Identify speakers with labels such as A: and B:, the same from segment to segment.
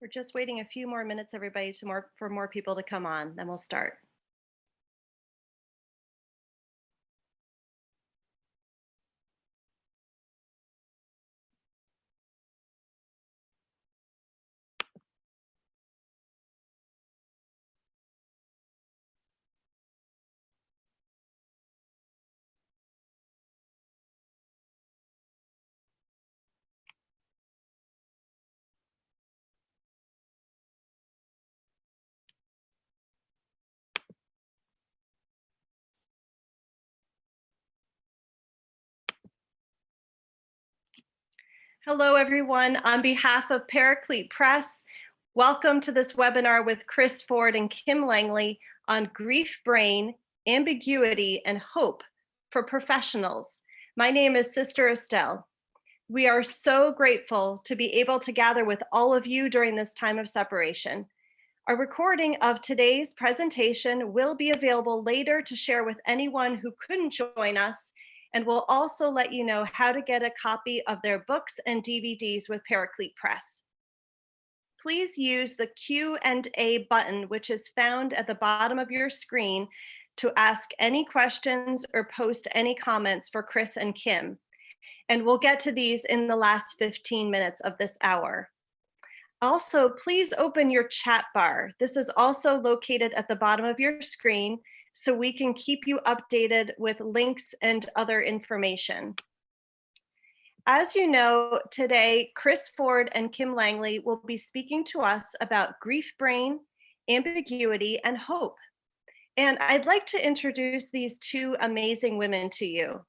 A: We're just waiting a few more minutes, everybody, for more people to come on, then we'll start. Hello, everyone. On behalf of Paraclete Press, welcome to this webinar with Khris Ford and Kim Langley on grief brain, ambiguity, and hope for professionals. My name is Sister Estelle. We are so grateful to be able to gather with all of you during this time of separation. A recording of today's presentation will be available later to share with anyone who couldn't join us, and we'll also let you know how to get a copy of their books and DVDs with Paraclete Press. Please use the Q&A button, which is found at the bottom of your screen, to ask any questions or post any comments for Khris and Kim. And we'll get to these in the last 15 minutes of this hour. Also, please open your chat bar. This is also located at the bottom of your screen, so we can keep you updated with links and other information. As you know, today, Khris Ford and Kim Langley will be speaking to us about grief brain, ambiguity, and hope. And I'd like to introduce these two amazing women to you.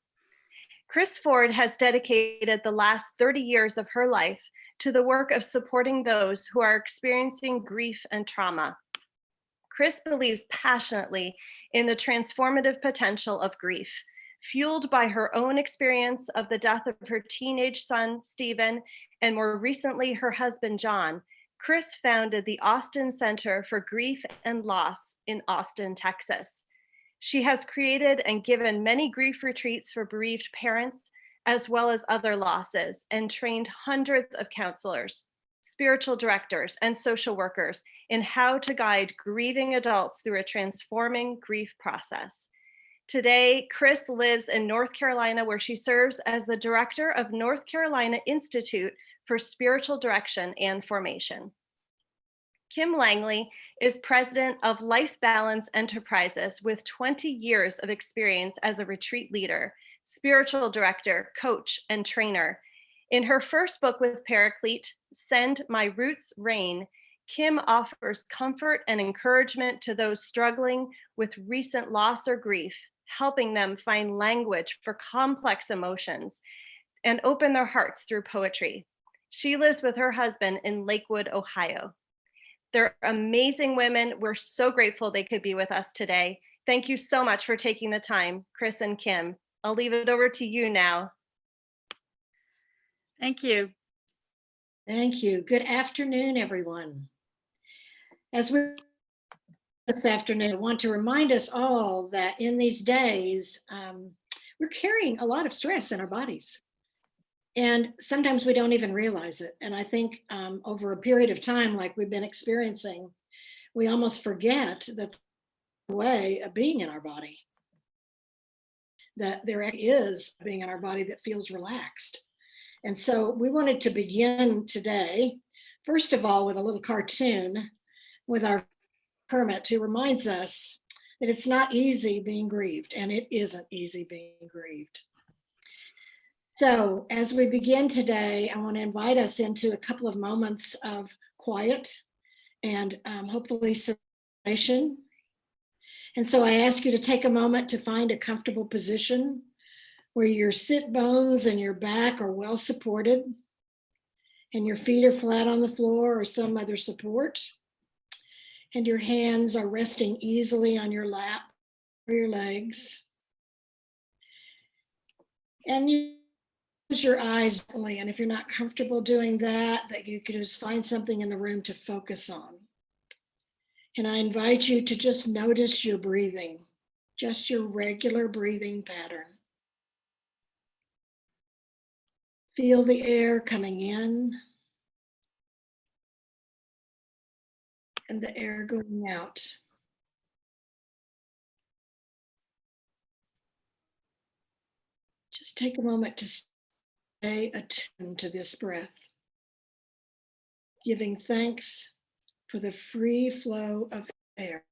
A: Khris Ford has dedicated the last 30 years of her life to the work of supporting those who are experiencing grief and trauma. Khris believes passionately in the transformative potential of grief, fueled by her own experience of the death of her teenage son, Stephen, and more recently, her husband, John. Khris founded the Austin Center for Grief and Loss in Austin, Texas. She has created and given many grief retreats for bereaved parents, as well as other losses, and trained hundreds of counselors, spiritual directors, and social workers in how to guide grieving adults through a transforming grief process. Today, Khris lives in North Carolina, where she serves as the director of North Carolina Institute for Spiritual Direction and Formation. Kim Langley is president of Life Balance Enterprises with 20 years of experience as a retreat leader, spiritual director, coach, and trainer. In her first book with Paraclete, Send My Roots Rain, Kim offers comfort and encouragement to those struggling with recent loss or grief, helping them find language for complex emotions and open their hearts through poetry. She lives with her husband in Lakewood, Ohio. They're amazing women. We're so grateful they could be with us today. Thank you so much for taking the time, Khris and Kim. I'll leave it over to you now.
B: Thank you.
C: Thank you. Good afternoon, everyone. As we're this afternoon, I want to remind us all that in these days, we're carrying a lot of stress in our bodies. And sometimes we don't even realize it. And I think over a period of time, like we've been experiencing, we almost forget that the way of being in our body, that there is being in our body that feels relaxed. And so we wanted to begin today, first of all, with a little cartoon with our hermit who reminds us that it's not easy being grieved, and it isn't easy being grieved. So as we begin today, I want to invite us into a couple of moments of quiet and hopefully sensation. And so I ask you to take a moment to find a comfortable position where your sit bones and your back are well supported and your feet are flat on the floor or some other support. And your hands are resting easily on your lap or your legs. And you close your eyes gently, and if you're not comfortable doing that, that you could just find something in the room to focus on. And I invite you to just notice your breathing, just your regular breathing pattern. Feel the air coming in and the air going out. Just take a moment to stay attuned to this breath, giving thanks for the free flow of air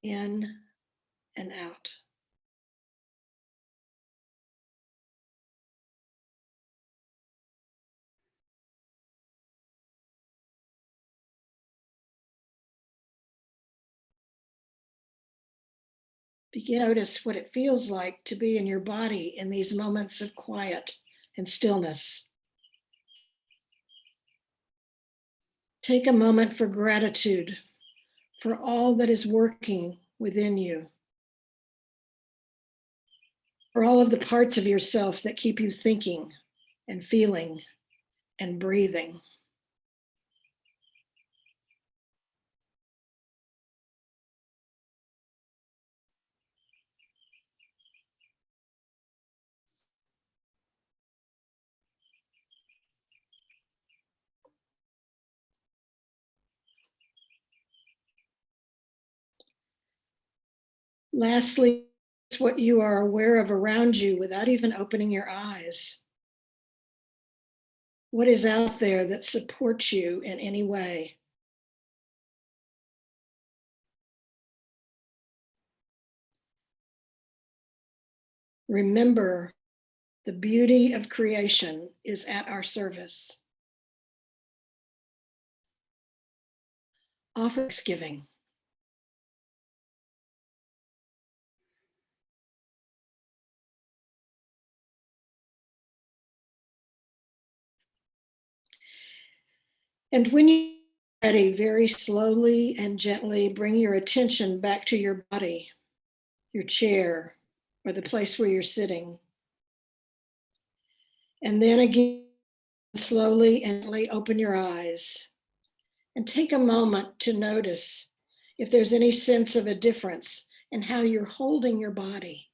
C: in and out. Begin to notice what it feels like to be in your body in these moments of quiet and stillness. Take a moment for gratitude for all that is working within you, for all of the parts of yourself that keep you thinking and feeling and breathing. Lastly, it's what you are aware of around you without even opening your eyes. What is out there that supports you in any way? Remember, the beauty of creation is at our service. Offer thanksgiving. And when you're ready, very slowly and gently bring your attention back to your body, your chair, or the place where you're sitting. And then again, slowly and gently open your eyes and take a moment to notice if there's any sense of a difference in how you're holding your body.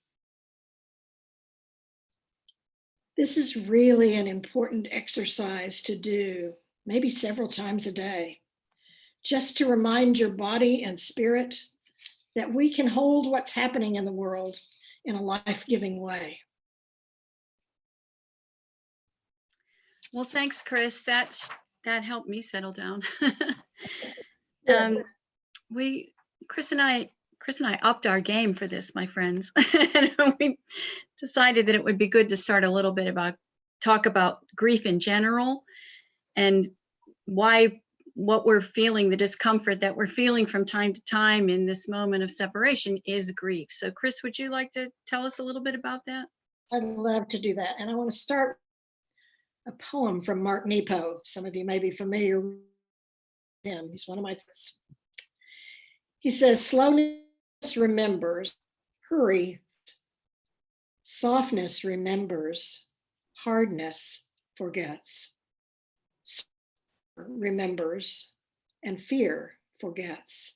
C: This is really an important exercise to do, maybe several times a day, just to remind your body and spirit that we can hold what's happening in the world in a life-giving way.
B: Well, thanks, Khris. That helped me settle down. Khris and I upped our game for this, my friends. And we decided that it would be good to start a little bit talk about grief in general and what we're feeling, the discomfort that we're feeling from time to time in this moment of separation is grief. So Khris, would you like to tell us a little bit about that?
C: I'd love to do that. And I want to start a poem from Mark Nepo. Some of you may be familiar with him. He's one of my favorites. He says, slowness remembers, hurry, softness remembers, hardness forgets, remembers, and fear forgets.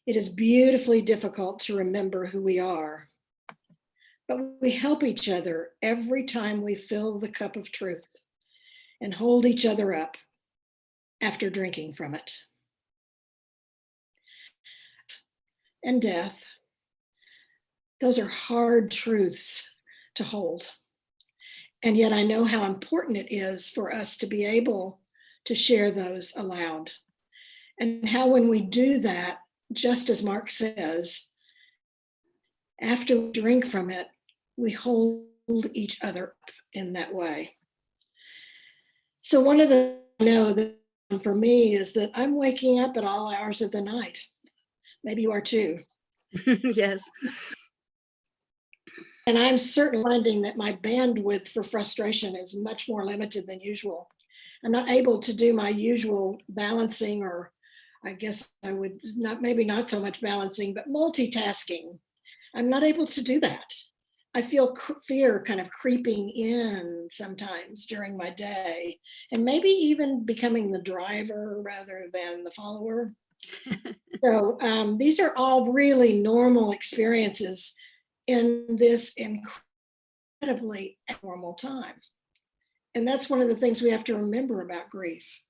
C: It is beautifully difficult to remember who we are, but we help each other every time we fill the cup of truth and hold each other up after drinking from it. And death, those are hard truths to hold. And yet I know how important it is for us to be able to share those aloud. And how when we do that, just as Mark says, after we drink from it, we hold each other up in that way. So one of the I know that for me is that I'm waking up at all hours of the night. Maybe you are too.
B: Yes.
C: And I'm certainly finding that my bandwidth for frustration is much more limited than usual. I'm not able to do my usual balancing, or I guess I would maybe not so much balancing, but multitasking. I'm not able to do that. I feel fear kind of creeping in sometimes during my day, and maybe even becoming the driver rather than the follower. So these are all really normal experiences in this incredibly abnormal time. And that's one of the things we have to remember about grief.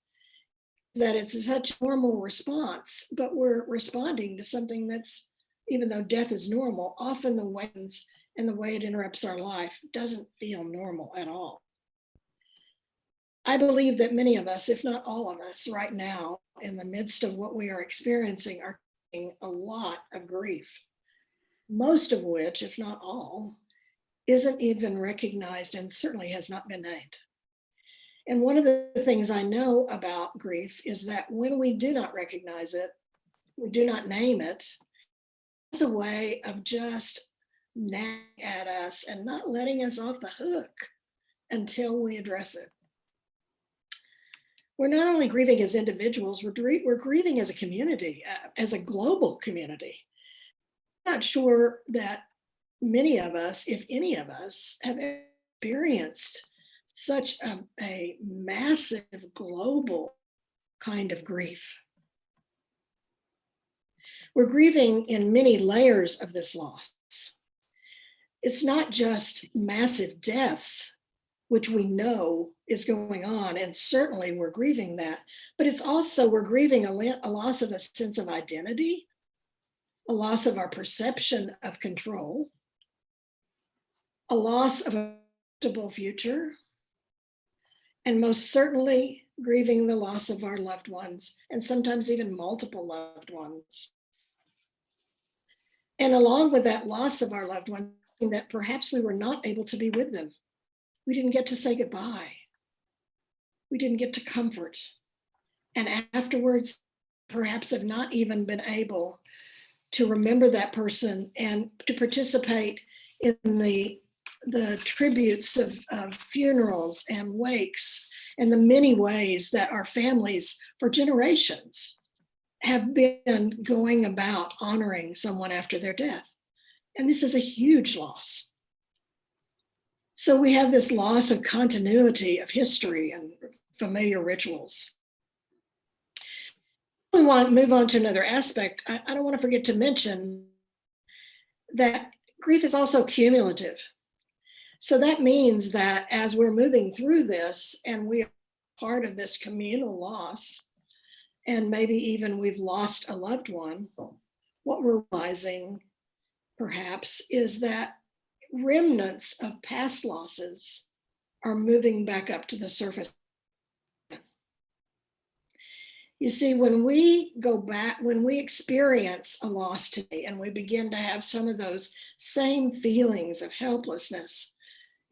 C: that it's such a normal response, but we're responding to something that's, even though death is normal, often the ways and the way it interrupts our life doesn't feel normal at all. I believe that many of us, if not all of us right now, in the midst of what we are experiencing, are feeling a lot of grief, most of which, if not all, isn't even recognized and certainly has not been named. And one of the things I know about grief is that when we do not recognize it, we do not name it, it's a way of just nagging at us and not letting us off the hook until we address it. We're not only grieving as individuals, we're grieving as a community, as a global community. I'm not sure that many of us, if any of us, have experienced such a massive global kind of grief. We're grieving in many layers of this loss. It's not just massive deaths, which we know is going on, and certainly we're grieving that, but it's also, we're grieving a loss of a sense of identity, a loss of our perception of control, a loss of a predictable future, and most certainly grieving the loss of our loved ones, and sometimes even multiple loved ones. And along with that loss of our loved ones, that perhaps we were not able to be with them. We didn't get to say goodbye. We didn't get to comfort. And afterwards, perhaps have not even been able to remember that person and to participate in the tributes of funerals and wakes and the many ways that our families for generations have been going about honoring someone after their death. And this is a huge loss. So we have this loss of continuity of history and familiar rituals. We want to move on to another aspect. I don't want to forget to mention that grief is also cumulative. So that means that as we're moving through this and we are part of this communal loss, and maybe even we've lost a loved one, what we're realizing perhaps is that remnants of past losses are moving back up to the surface. You see, when we go back, when we experience a loss today and we begin to have some of those same feelings of helplessness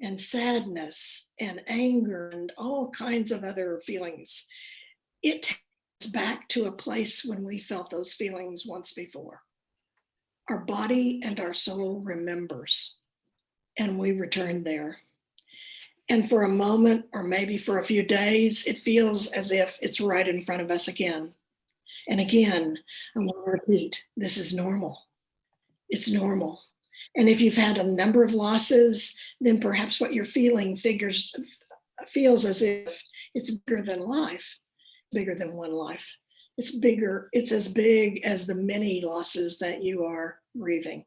C: and sadness and anger and all kinds of other feelings, it takes us back to a place when we felt those feelings once before. Our body and our soul remembers, and we return there. And for a moment, or maybe for a few days, it feels as if it's right in front of us again. And again, I want to repeat, this is normal. It's normal. And if you've had a number of losses, then perhaps what you're feeling feels as if it's bigger than life, bigger than one life. It's bigger, it's as big as the many losses that you are grieving.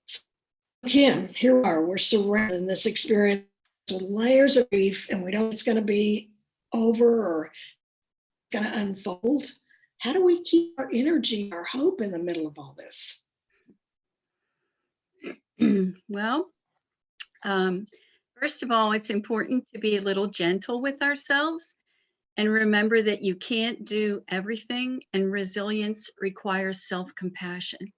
C: So again, here we are, we're surrounded in this experience with layers of grief, and we don't know it's going to be over or going to unfold. How do we keep our energy, our hope in the middle of all this?
B: Well, first of all, it's important to be a little gentle with ourselves and remember that you can't do everything, and resilience requires self-compassion.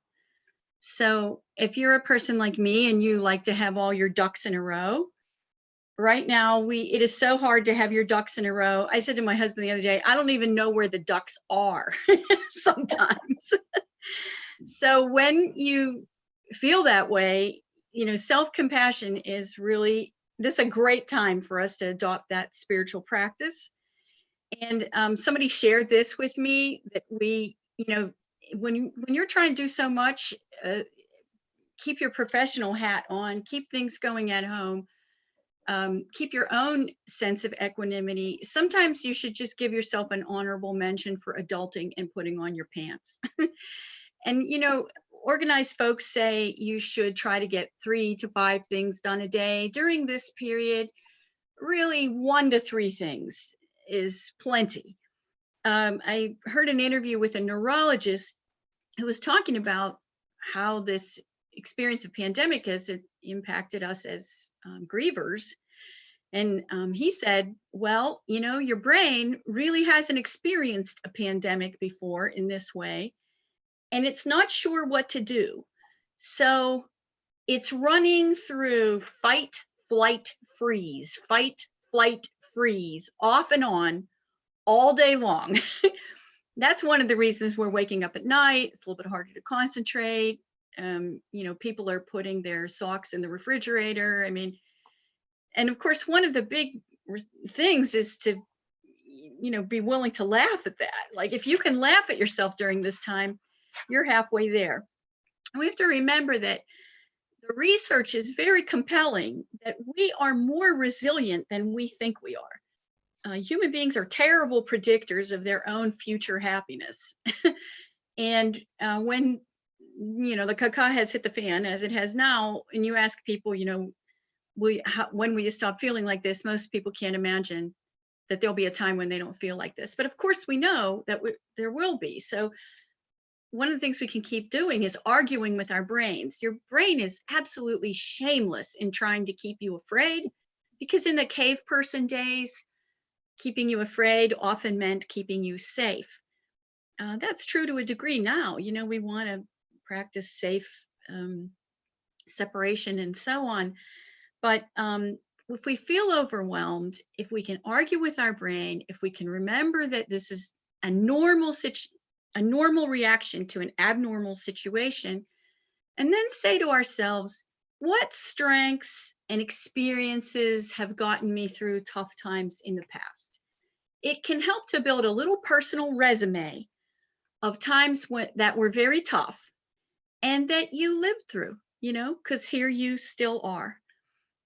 B: So if you're a person like me and you like to have all your ducks in a row, right now it is so hard to have your ducks in a row. I said to my husband the other day, I don't even know where the ducks are sometimes. So when you feel that way, self-compassion is really, this is a great time for us to adopt that spiritual practice. And somebody shared this with me, that we, when you're trying to do so much, keep your professional hat on, keep things going at home, keep your own sense of equanimity. Sometimes you should just give yourself an honorable mention for adulting and putting on your pants. And, organized folks say you should try to get 3 to 5 things done a day. During this period, really 1 to 3 things. is plenty. I heard an interview with a neurologist who was talking about how this experience of pandemic has impacted us as grievers. And he said, well, you know, your brain really hasn't experienced a pandemic before in this way, and it's not sure what to do. So it's running through fight, flight, freeze, fight, flight, freeze, off and on all day long. That's one of the reasons we're waking up at night. It's a little bit harder to concentrate. You know, people are putting their socks in the refrigerator. I mean, and of course, one of the big things is to, you know, be willing to laugh at that. Like if you can laugh at yourself during this time, you're halfway there. And we have to remember that the research is very compelling, that we are more resilient than we think we are. Human beings are terrible predictors of their own future happiness. And when, you know, the caca has hit the fan, as it has now, and you ask people, you know, when will you stop feeling like this? Most people can't imagine that there'll be a time when they don't feel like this. But of course, we know that there will be. So one of the things we can keep doing is arguing with our brains. Your brain is absolutely shameless in trying to keep you afraid, because in the cave person days, keeping you afraid often meant keeping you safe. That's true to a degree now. You know, we want to practice safe separation and so on. But if we feel overwhelmed, if we can argue with our brain, if we can remember that this is a normal reaction to an abnormal situation, and then say to ourselves, what strengths and experiences have gotten me through tough times in the past? It can help to build a little personal resume of times that were very tough and that you lived through, you know, because here you still are.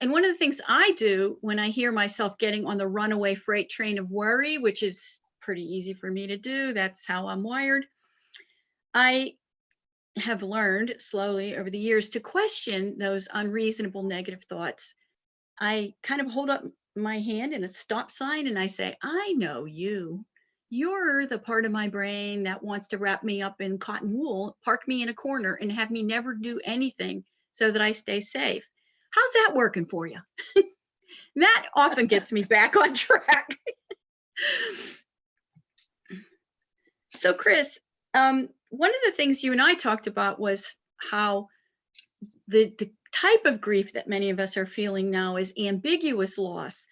B: And one of the things I do when I hear myself getting on the runaway freight train of worry, which is pretty easy for me to do, that's how I'm wired, I have learned slowly over the years to question those unreasonable negative thoughts. I kind of hold up my hand in a stop sign and I say, I know you. You're the part of my brain that wants to wrap me up in cotton wool, park me in a corner, and have me never do anything so that I stay safe. How's that working for you? That often gets me back on track. So Khris, one of the things you and I talked about was how the type of grief that many of us are feeling now is ambiguous loss.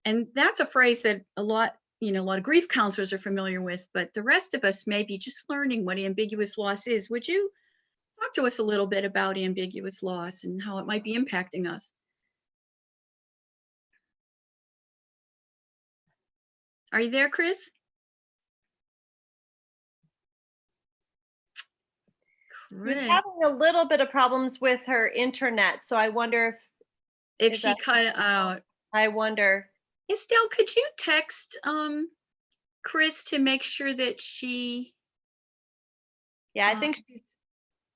B: And that's a phrase that a lot of grief counselors are familiar with, but the rest of us may be just learning what ambiguous loss is. Would you talk to us a little bit about ambiguous loss and how it might be impacting us? Are you there, Khris?
A: She was having a little bit of problems with her internet, so I wonder
B: if she cut out.
A: I wonder.
B: Estelle, could you text Khris to make sure that she?
A: Yeah, I think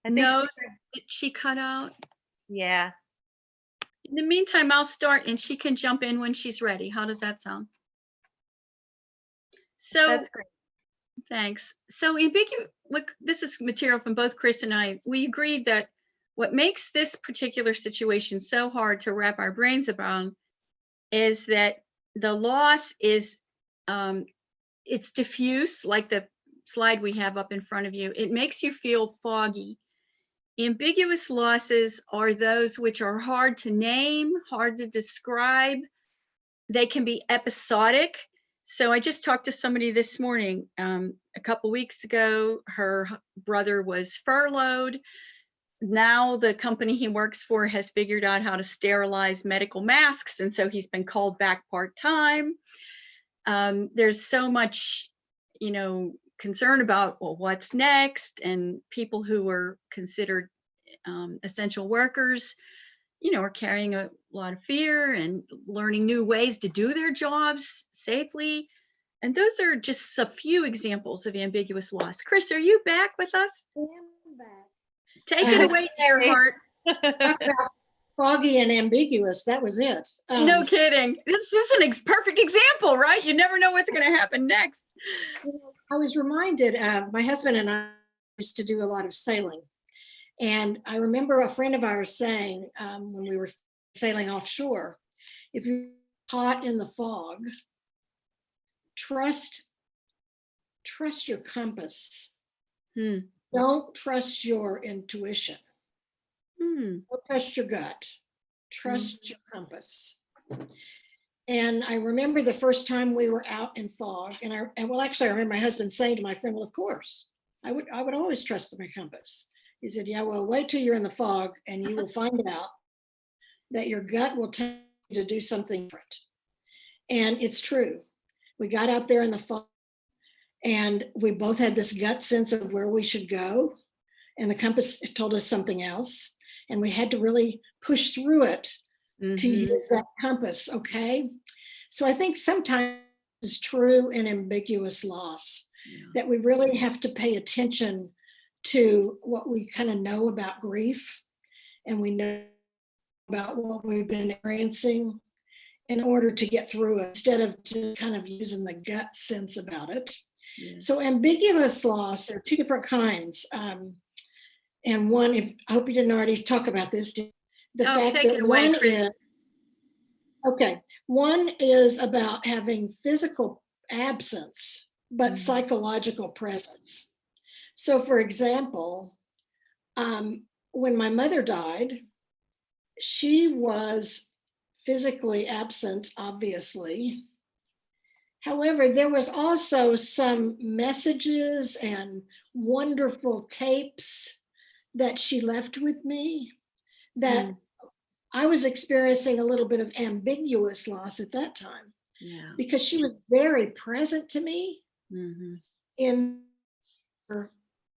B: knows that she cut out.
A: Yeah.
B: In the meantime, I'll start and she can jump in when she's ready. How does that sound? So
A: that's great.
B: Thanks. So this is material from both Khris and I. We agreed that what makes this particular situation so hard to wrap our brains around is that the loss is, it's diffuse, like the slide we have up in front of you. It makes you feel foggy. Ambiguous losses are those which are hard to name, hard to describe. They can be episodic. So I just talked to somebody this morning. A couple weeks ago, her brother was furloughed. Now the company he works for has figured out how to sterilize medical masks, and so he's been called back part-time. There's so much, concern about, well, what's next, and people who are considered essential workers, are carrying a lot of fear and learning new ways to do their jobs safely. And those are just a few examples of ambiguous loss. Khris, are you back with us?
C: I am back.
B: Take it away, dear heart.
C: foggy and ambiguous. That was it.
B: No kidding. This is an perfect example, right? You never know what's going to happen next.
C: I was reminded of my husband and I used to do a lot of sailing. And I remember a friend of ours saying when we were sailing offshore, if you're caught in the fog, trust your compass. Don't trust your intuition. Don't trust your gut. Trust your compass. And I remember the first time we were out in fog, and I remember my husband saying to my friend, well, of course, I would always trust my compass. He said, yeah, well, wait till you're in the fog and you will find out that your gut will tell you to do something different. And it's true. We got out there in the fog and we both had this gut sense of where we should go. And the compass told us something else. And we had to really push through it to use that compass, okay? So I think sometimes it's true in ambiguous loss, that we really have to pay attention to what we kind of know about grief and we know about what we've been experiencing in order to get through it, instead of just kind of using the gut sense about it. So ambiguous loss, there are two different kinds. And one, I hope you didn't already talk about this. The fact that one is, one is about having physical absence, but psychological presence. So for example, when my mother died, she was physically absent, obviously. However, there was also some messages and wonderful tapes that she left with me that I was experiencing a little bit of ambiguous loss at that time, because she was very present to me in her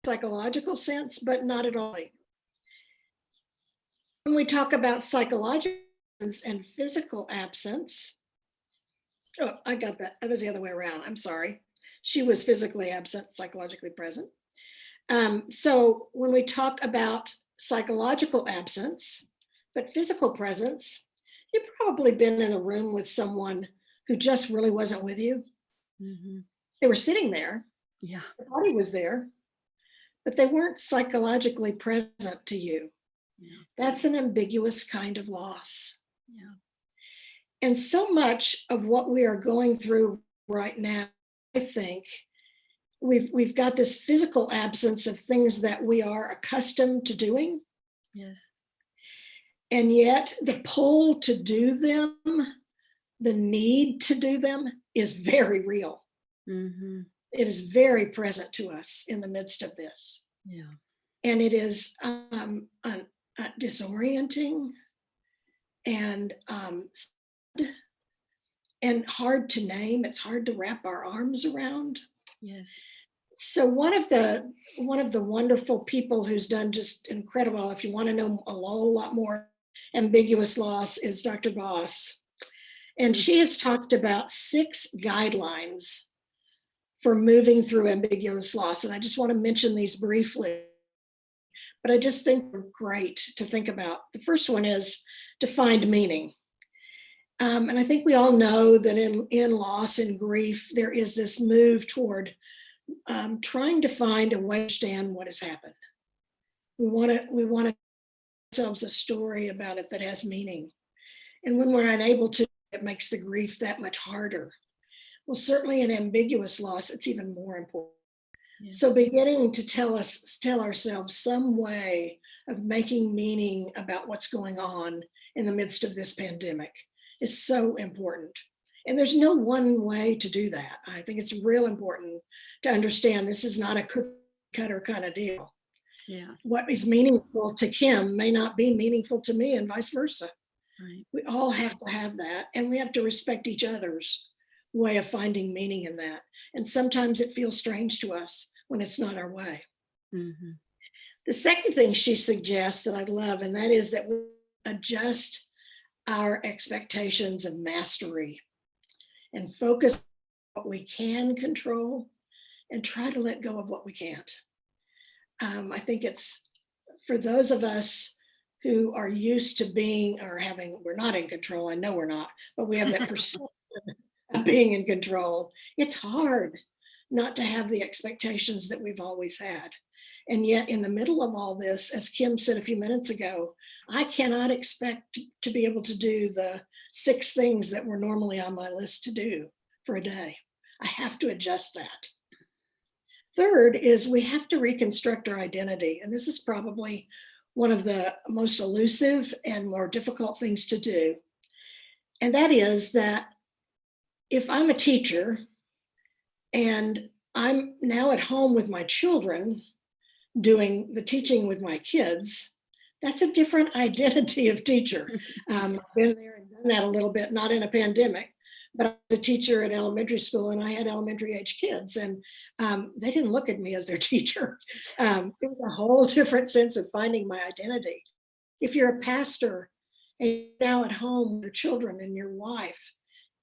C: psychological sense, but not at all. When we talk about psychological and physical absence, oh, I got that. That was the other way around. I'm sorry. She was physically absent, psychologically present. So when we talk about psychological absence, but physical presence, you've probably been in a room with someone who just really wasn't with you. They were sitting there. The body was there, but they weren't psychologically present to you. That's an ambiguous kind of loss. And so much of what we are going through right now, I think, we've got this physical absence of things that we are accustomed to doing. And yet the pull to do them, the need to do them is very real. It is very present to us in the midst of this. And it is disorienting and hard to name. It's hard to wrap our arms around. So one of the wonderful people who's done just incredible, if you want to know a whole lot more ambiguous loss, is Dr. Boss. And she has talked about 6 guidelines for moving through ambiguous loss. And I just want to mention these briefly, but I just think they're great to think about. The first one is to find meaning. And I think we all know that in loss and grief, there is this move toward trying to find a way to understand what has happened. We want to tell ourselves a story about it that has meaning. And when we're unable to, it makes the grief that much harder. Well, certainly in ambiguous loss, it's even more important. So beginning to tell ourselves some way of making meaning about what's going on in the midst of this pandemic is so important. And there's no one way to do that. I think it's real important to understand this is not a cookie cutter kind of deal. What is meaningful to Kim may not be meaningful to me, and vice versa. We all have to have that, and we have to respect each other's way of finding meaning in that. And sometimes it feels strange to us when it's not our way. The second thing she suggests that I love, and that is that we adjust our expectations of mastery and focus on what we can control and try to let go of what we can't. I think it's for those of us who are used to being or having, we're not in control. I know we're not, but we have that perception of being in control. It's hard not to have the expectations that we've always had. And yet in the middle of all this, as Kim said a few minutes ago, I cannot expect to be able to do the 6 things that were normally on my list to do for a day. I have to adjust that. Third is we have to reconstruct our identity. And this is probably one of the most elusive and more difficult things to do. And that is that if I'm a teacher and I'm now at home with my children doing the teaching with my kids, that's a different identity of teacher. I've been there and done that a little bit, not in a pandemic, but I was a teacher at elementary school and I had elementary age kids, and they didn't look at me as their teacher. It was a whole different sense of finding my identity. If you're a pastor and you're now at home with your children and your wife,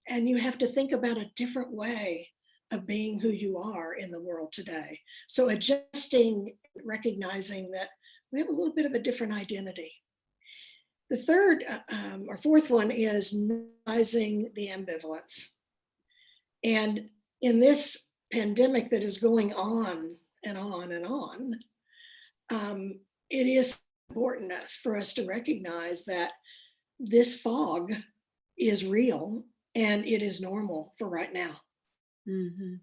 C: and you have to think about a different way of being who you are in the world today. So adjusting, recognizing that we have a little bit of a different identity. The third or fourth one is normalizing the ambivalence. And in this pandemic that is going on and on and on, it is important for us to recognize that this fog is real and it is normal for right now.
B: Mm-hmm.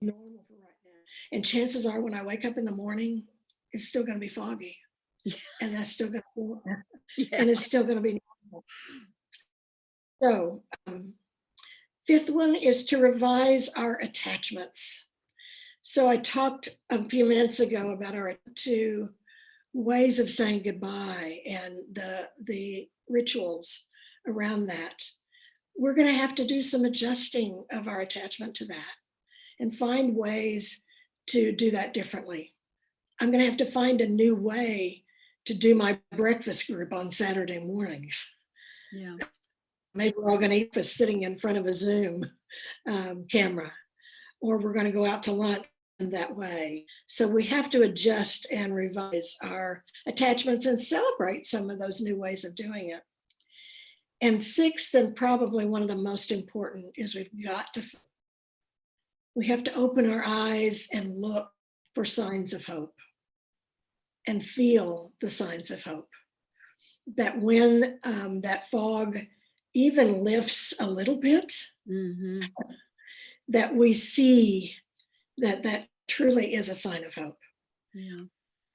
C: Normal for right now. And chances are when I wake up in the morning, it's still going to be foggy.
B: Yeah.
C: And that's still going to be,
B: Yeah.
C: and it's still going to be normal. So, fifth one is to revise our attachments. So I talked a few minutes ago about our 2 ways of saying goodbye and the rituals around that. We're going to have to do some adjusting of our attachment to that and find ways to do that differently. I'm going to have to find a new way to do my breakfast group on Saturday mornings.
B: Yeah.
C: Maybe we're all going to eat for sitting in front of a Zoom camera, or we're going to go out to lunch in that way. So we have to adjust and revise our attachments and celebrate some of those new ways of doing it. And sixth, and probably one of the most important, is we have to open our eyes and look for signs of hope and feel the signs of hope. That when that fog even lifts a little bit,
B: Mm-hmm.
C: that we see that that truly is a sign of hope.
B: Yeah.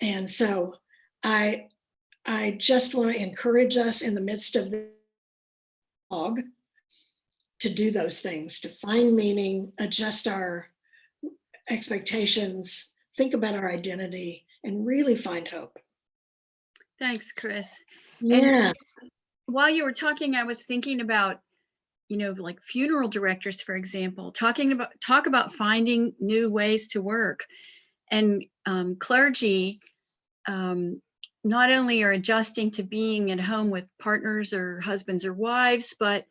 C: And so I just want to encourage us in the midst of the fog to do those things, to find meaning, adjust our expectations, think about our identity, and really find hope.
B: Thanks, Khris.
C: Yeah.
B: And while you were talking, I was thinking about, like funeral directors, for example, talk about finding new ways to work. And clergy not only are adjusting to being at home with partners or husbands or wives, but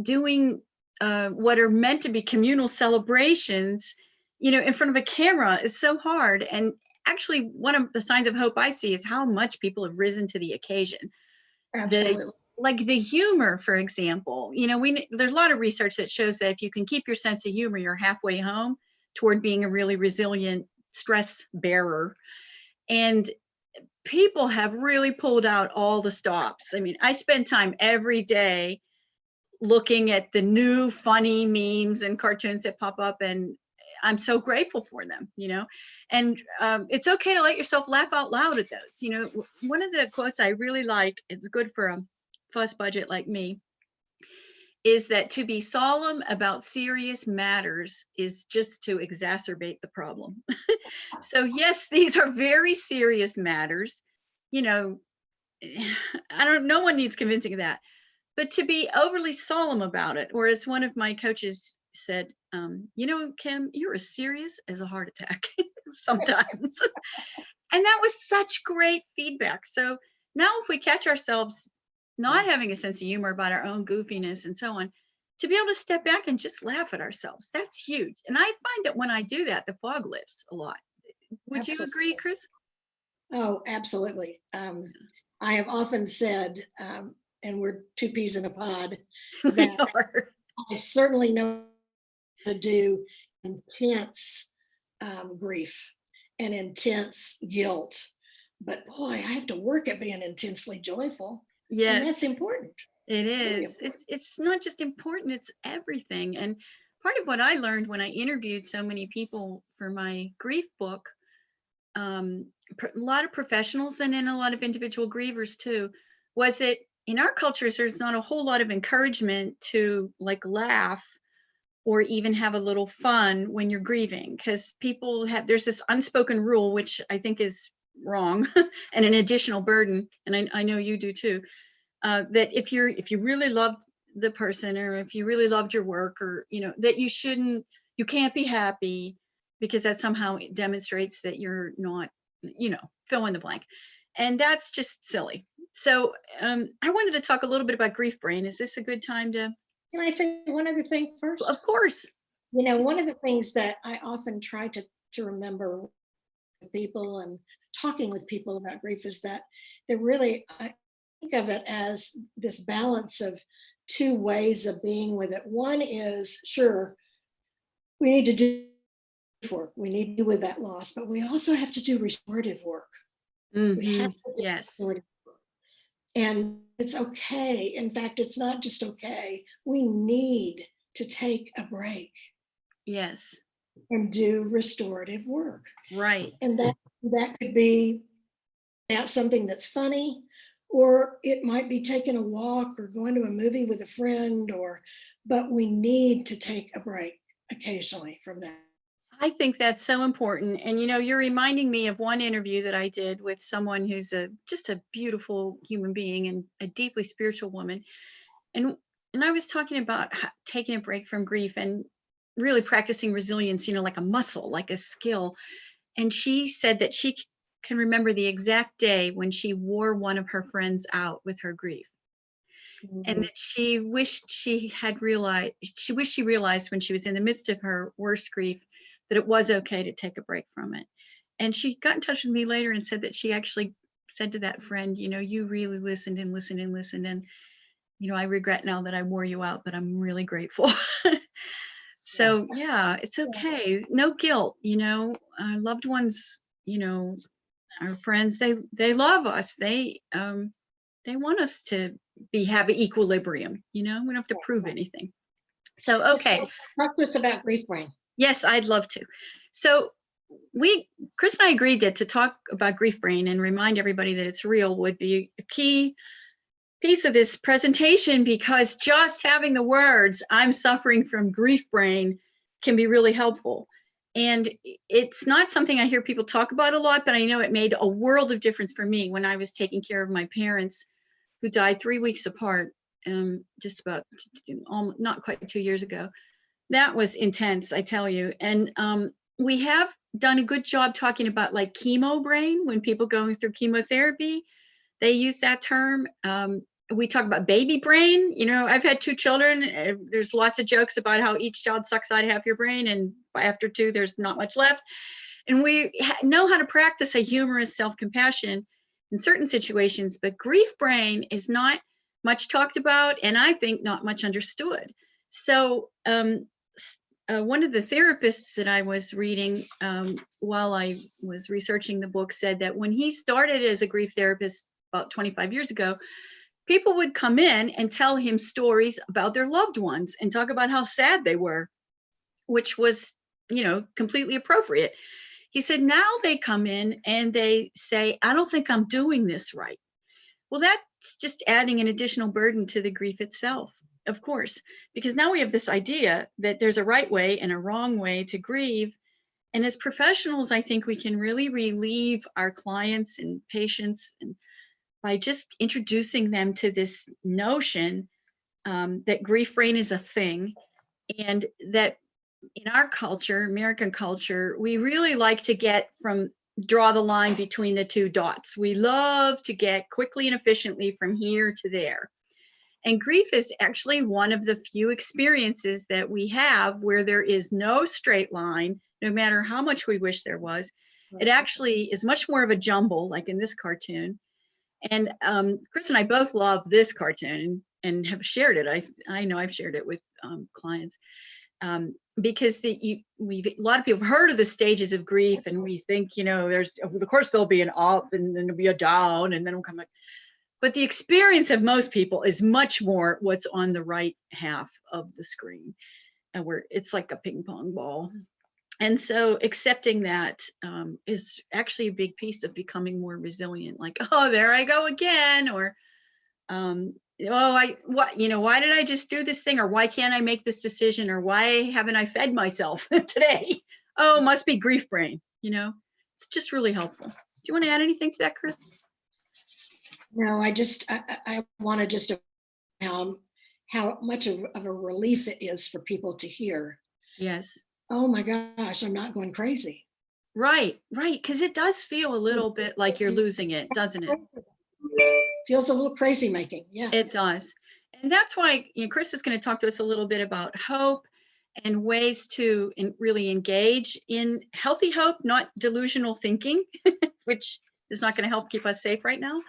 B: doing what are meant to be communal celebrations, in front of a camera is so hard. And actually, one of the signs of hope I see is how much people have risen to the occasion.
C: Absolutely.
B: Like the humor, for example, there's a lot of research that shows that if you can keep your sense of humor, you're halfway home toward being a really resilient stress bearer. And people have really pulled out all the stops. I mean, I spend time every day looking at the new funny memes and cartoons that pop up, and I'm so grateful for them, and it's okay to let yourself laugh out loud at those. One of the quotes I really like, it's good for a fuss budget like me, is that to be solemn about serious matters is just to exacerbate the problem. So yes, these are very serious matters. No one needs convincing of that. But to be overly solemn about it, or as one of my coaches said, Kim, you're as serious as a heart attack sometimes. And that was such great feedback. So now if we catch ourselves not having a sense of humor about our own goofiness and so on, to be able to step back and just laugh at ourselves, that's huge. And I find that when I do that, the fog lifts a lot. Would you agree, Khris?
C: Oh, absolutely. I have often said, and we're two peas in a pod,
B: We
C: that
B: are.
C: I certainly know how to do intense grief and intense guilt. But boy, I have to work at being intensely joyful. And
B: Yes,
C: that's important.
B: it
C: Very
B: is.
C: important.
B: It's not just important, it's everything. And part of what I learned when I interviewed so many people for my grief book, a lot of professionals and then a lot of individual grievers too, was that in our cultures, there's not a whole lot of encouragement to like laugh or even have a little fun when you're grieving, because people have, there's this unspoken rule, which I think is wrong and an additional burden. And I know you do too, that if you really loved the person, or if you really loved your work, or, that you can't be happy, because that somehow demonstrates that you're not, fill in the blank. And that's just silly. So I wanted to talk a little bit about grief brain. Is this a good time to?
C: Can I say one other thing first?
B: Of course.
C: One of the things that I often try to remember with people and talking with people about grief is that they're really, I think of it as this balance of two ways of being with it. One is, sure, we need to do work, we need to do with that loss, but we also have to do restorative work. We have to do
B: Yes.
C: restorative work. And it's okay. In fact, it's not just okay. We need to take a break
B: Yes.
C: and do restorative work.
B: Right.
C: And that could be something that's funny, or it might be taking a walk or going to a movie with a friend, but we need to take a break occasionally from that.
B: I think that's so important. And you're reminding me of one interview that I did with someone who's just a beautiful human being and a deeply spiritual woman. And I was talking about taking a break from grief and really practicing resilience, like a muscle, like a skill. And she said that she can remember the exact day when she wore one of her friends out with her grief. And that she wished she realized when she was in the midst of her worst grief that it was okay to take a break from it. And she got in touch with me later and said that she actually said to that friend, you really listened and listened and listened. And, I regret now that I wore you out, but I'm really grateful. So yeah, it's okay. No guilt, our loved ones, our friends, they love us. They want us to have equilibrium, we don't have to prove anything. So, okay.
C: Talk to us about grief brain.
B: Yes, I'd love to. So Khris and I agreed that to talk about grief brain and remind everybody that it's real would be a key piece of this presentation, because just having the words "I'm suffering from grief brain" can be really helpful. And it's not something I hear people talk about a lot, but I know it made a world of difference for me when I was taking care of my parents, who died 3 weeks apart, just about not quite 2 years ago. That was intense, I tell you. And we have done a good job talking about like chemo brain. When people going through chemotherapy, they use that term. We talk about baby brain. I've had 2 children. There's lots of jokes about how each child sucks out half your brain, and after 2, there's not much left. And we know how to practice a humorous self-compassion in certain situations, but grief brain is not much talked about, and I think not much understood. So one of the therapists that I was reading while I was researching the book said that when he started as a grief therapist about 25 years ago, people would come in and tell him stories about their loved ones and talk about how sad they were, which was, completely appropriate. He said, now they come in and they say, I don't think I'm doing this right. Well, that's just adding an additional burden to the grief itself, of course, because now we have this idea that there's a right way and a wrong way to grieve. And as professionals, I think we can really relieve our clients and patients and by just introducing them to this notion that grief brain is a thing, and that in our culture, American culture, we really like to draw the line between the 2 dots. We love to get quickly and efficiently from here to there. And grief is actually one of the few experiences that we have where there is no straight line, no matter how much we wish there was. It actually is much more of a jumble, like in this cartoon. And Khris and I both love this cartoon and have shared it. I know I've shared it with clients because a lot of people have heard of the stages of grief, and we think, there's, of course, there'll be an up and then there'll be a down and then it'll come back. But the experience of most people is much more what's on the right half of the screen, and where it's like a ping pong ball. And so accepting that is actually a big piece of becoming more resilient. Like, oh, there I go again, or why did I just do this thing, or why can't I make this decision, or why haven't I fed myself today? Oh, must be grief brain. It's just really helpful. Do you want to add anything to that, Khris?
C: No, I want to just how much of a relief it is for people to hear.
B: Yes.
C: Oh my gosh, I'm not going crazy.
B: Right. Because it does feel a little bit like you're losing it, doesn't it?
C: Feels a little crazy making. Yeah.
B: It does. And that's why Khris is going to talk to us a little bit about hope and ways to really engage in healthy hope, not delusional thinking, which is not going to help keep us safe right now,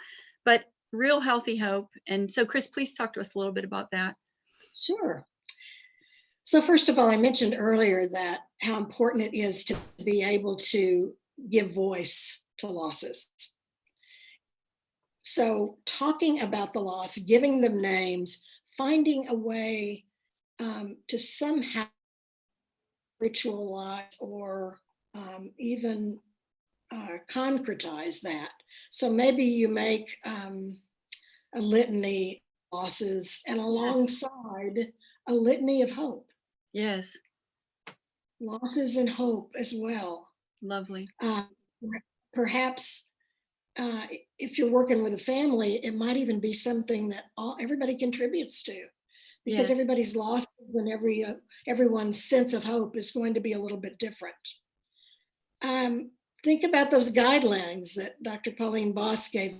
B: but real healthy hope. And so, Khris, please talk to us a little bit about that.
C: Sure. So first of all, I mentioned earlier that how important it is to be able to give voice to losses. So talking about the loss, giving them names, finding a way to somehow ritualize or even concretize that. So maybe you make a litany of losses, and alongside a litany of hope.
B: Yes.
C: Losses and hope as well.
B: Lovely.
C: Perhaps if you're working with a family, it might even be something that everybody contributes to, because everybody's lost, and everyone's sense of hope is going to be a little bit different. Think about those guidelines that Dr. Pauline Boss gave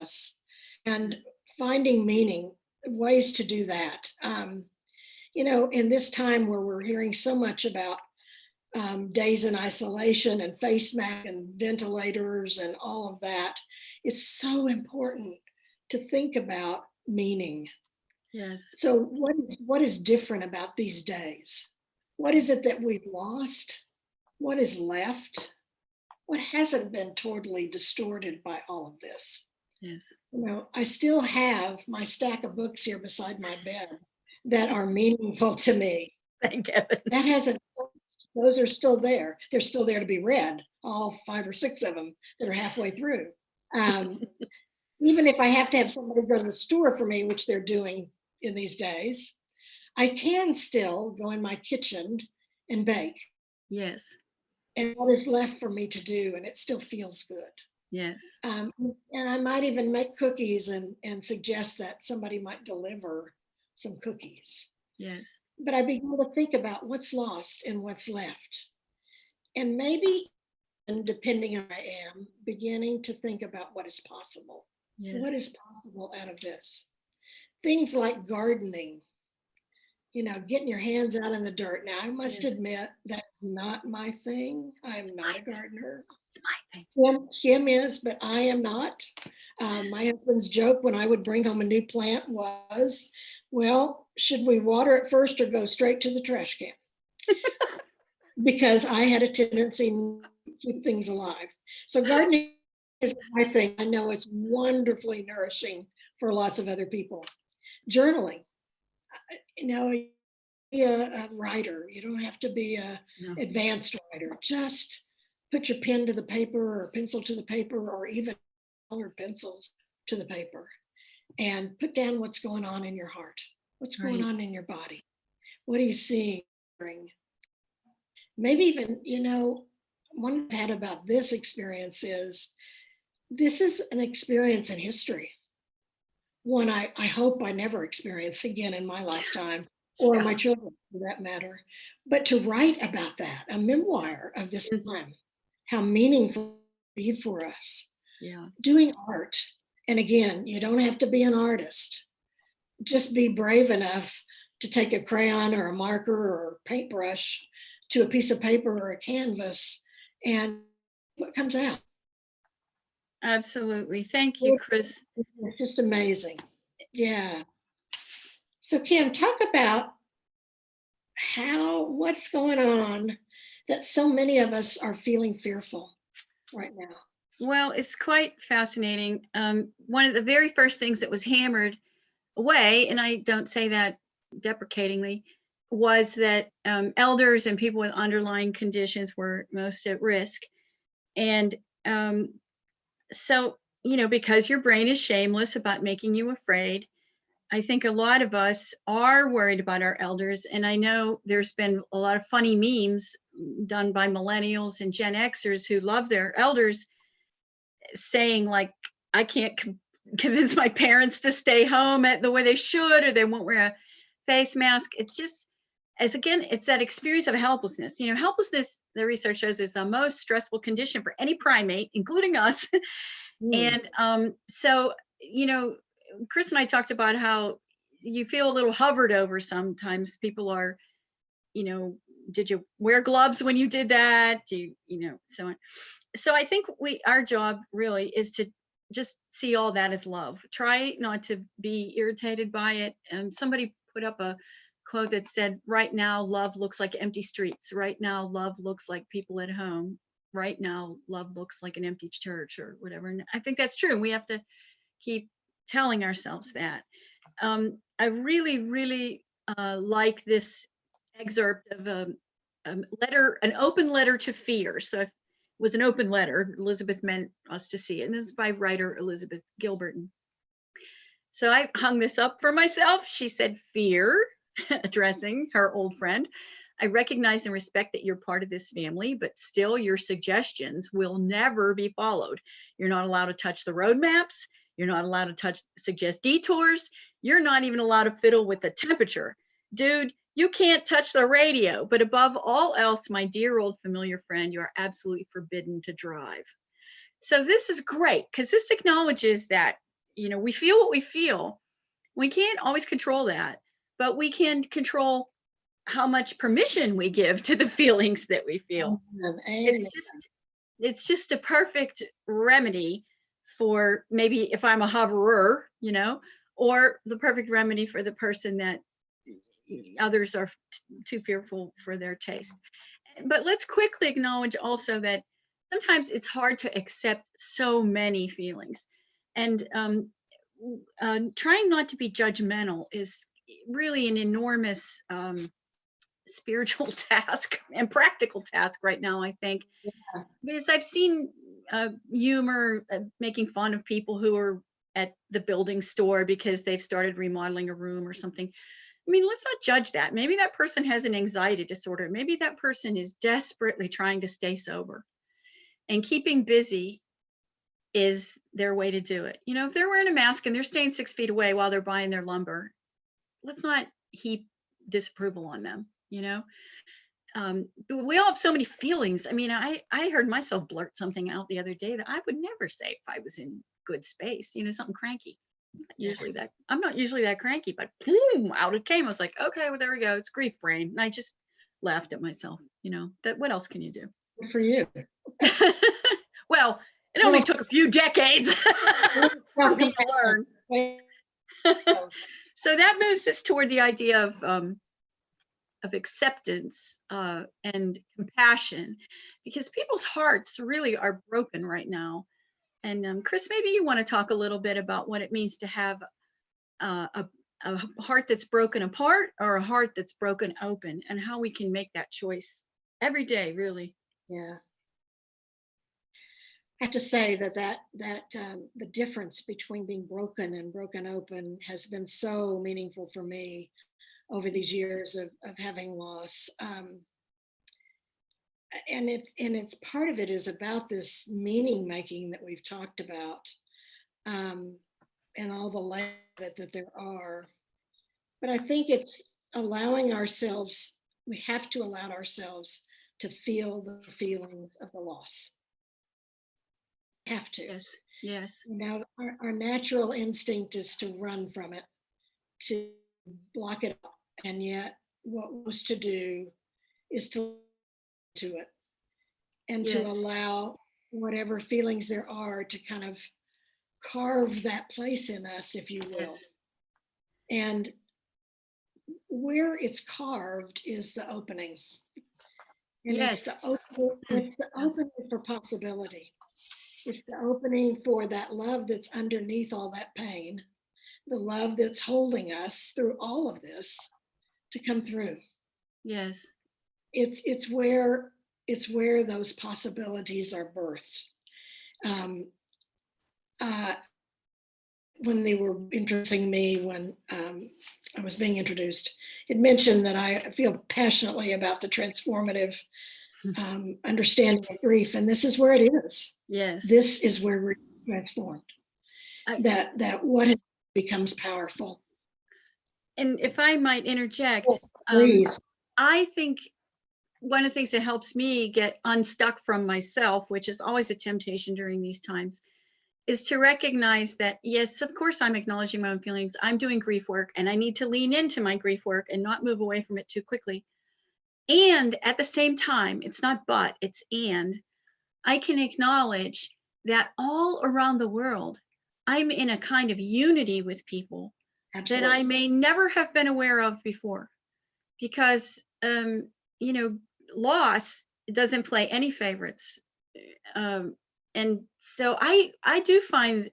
C: us, and finding meaning, ways to do that. In this time where we're hearing so much about days in isolation and face masks and ventilators and all of that, it's so important to think about meaning.
B: Yes.
C: So what is different about these days? What is it that we've lost? What is left? What hasn't been totally distorted by all of this?
B: Yes.
C: I still have my stack of books here beside my bed that are meaningful to me.
B: Thank heaven.
C: That hasn't, those are still there. They're still there to be read, all 5 or 6 of them that are halfway through. Even if I have to have somebody go to the store for me, which they're doing in these days, I can still go in my kitchen and bake.
B: Yes.
C: And what is left for me to do, and it still feels good.
B: Yes.
C: And I might even make cookies and suggest that somebody might deliver some cookies.
B: Yes.
C: But I begin to think about what's lost and what's left. And maybe, and depending on I am, beginning to think about what is possible.
B: Yes.
C: What is possible out of this? Things like gardening, getting your hands out in the dirt. Now, I must admit that's not my thing. I'm not a gardener.
B: It's my thing.
C: Kim is, but I am not. My husband's joke when I would bring home a new plant was, well, should we water it first or go straight to the trash can? Because I had a tendency to keep things alive. So gardening is my thing. I know it's wonderfully nourishing for lots of other people. Journaling, be a writer. You don't have to be an advanced writer. Just put your pen to the paper or pencil to the paper, or even colored pencils to the paper, and put down what's going on in your heart. What's going on in your body? What are you seeing? Maybe even, one I've had about this experience is, this is an experience in history. One I hope I never experience again in my lifetime, or my children for that matter. But to write about that, a memoir of this time, how meaningful it be for us.
B: Yeah.
C: Doing art. And again, you don't have to be an artist. Just be brave enough to take a crayon or a marker or a paintbrush to a piece of paper or a canvas, and what comes out.
B: Absolutely. Thank you, Khris.
C: It's just amazing. Yeah. So Kim, talk about what's going on that so many of us are feeling fearful right now.
B: Well, it's quite fascinating. One of the very first things that was hammered away, and I don't say that deprecatingly, was that elders and people with underlying conditions were most at risk. And so, because your brain is shameless about making you afraid, I think a lot of us are worried about our elders. And I know there's been a lot of funny memes done by millennials and Gen Xers who love their elders, saying like, I can't convince my parents to stay home at the way they should, or they won't wear a face mask. It's just, it's that experience of helplessness. Helplessness, the research shows, is the most stressful condition for any primate, including us. And so, Khris and I talked about how you feel a little hovered over sometimes. People are, did you wear gloves when you did that? So on. So I think our job really is to just see all that as love. Try not to be irritated by it. Somebody put up a quote that said, right now, love looks like empty streets. Right now, love looks like people at home. Right now, love looks like an empty church, or whatever. And I think that's true. We have to keep telling ourselves that. I really, really like this excerpt of an open letter to fear. So it was an open letter. Elizabeth meant us to see it. And this is by writer Elizabeth Gilbert. So I hung this up for myself. She said, "Fear," addressing her old friend, "I recognize and respect that you're part of this family, but still your suggestions will never be followed. You're not allowed to touch the road maps. You're not allowed to suggest detours. You're not even allowed to fiddle with the temperature. Dude, you can't touch the radio, but above all else, my dear old familiar friend, you are absolutely forbidden to drive." So this is great because this acknowledges that, we feel what we feel. We can't always control that, but we can control how much permission we give to the feelings that we feel.
C: Amen.
B: It's just a perfect remedy for maybe if I'm a hoverer, or the perfect remedy for the person that others are too fearful for their taste. But let's quickly acknowledge also that sometimes it's hard to accept so many feelings. And trying not to be judgmental is really an enormous spiritual task and practical task right now, I think.
C: Yeah.
B: Because I've seen humor making fun of people who are at the building store because they've started remodeling a room or something. I mean, let's not judge that. Maybe that person has an anxiety disorder. Maybe that person is desperately trying to stay sober, and keeping busy is their way to do it. If they're wearing a mask and they're staying 6 feet away while they're buying their lumber, let's not heap disapproval on them. We all have so many feelings. I mean, I heard myself blurt something out the other day that I would never say if I was in good space, something cranky. I'm not usually that cranky, but boom, out it came. I was like, okay, well, there we go. It's grief brain. And I just laughed at myself, that what else can you do?
C: Good for you.
B: Well, it only took a few decades for me to learn. So that moves us toward the idea of acceptance and compassion, because people's hearts really are broken right now. And Khris, maybe you want to talk a little bit about what it means to have a heart that's broken apart or a heart that's broken open, and how we can make that choice every day, really.
C: Yeah. I have to say that the difference between being broken and broken open has been so meaningful for me over these years of having loss. And it's part of it is about this meaning making that we've talked about, and all the layers that there are. But I think it's allowing ourselves, we have to allow ourselves to feel the feelings of the loss. We have to.
B: Yes.
C: Our natural instinct is to run from it, to block it up. And yet what was to do is to it and to allow whatever feelings there are, to kind of carve that place in us, if you will.
B: Yes.
C: And where it's carved is the opening. And
B: Yes.
C: it's the opening for possibility. It's the opening for that love that's underneath all that pain, the love that's holding us through all of this to come through.
B: Yes.
C: It's where those possibilities are birthed. When they were introducing me, when I was being introduced, it mentioned that I feel passionately about the transformative understanding of grief, and this is where it is.
B: Yes.
C: This is where grief is transformed.
B: I-
C: That what becomes powerful.
B: And if I might interject,
C: Please.
B: I think one of the things that helps me get unstuck from myself, which is always a temptation during these times, is to recognize that, yes, of course, I'm acknowledging my own feelings. I'm doing grief work, and I need to lean into my grief work and not move away from it too quickly. And at the same time, it's not but, it's and, I can acknowledge that all around the world, I'm in a kind of unity with people
C: Absolutely.
B: that I may never have been aware of before. Because, loss doesn't play any favorites. And so I do find,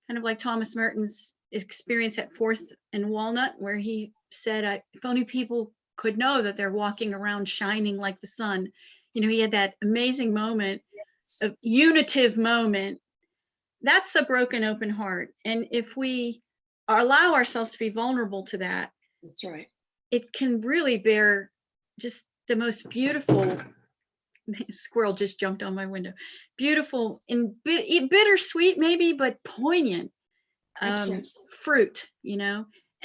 B: kind of like Thomas Merton's experience at Fourth and Walnut, where he said, if only people could know that they're walking around shining like the sun. He had that amazing moment, of unitive moment. That's a broken, open heart. And if we allow ourselves to be vulnerable to that,
C: That's right.
B: it can really bear just the most beautiful. Squirrel just jumped on my window. Beautiful and bittersweet, maybe, but poignant fruit,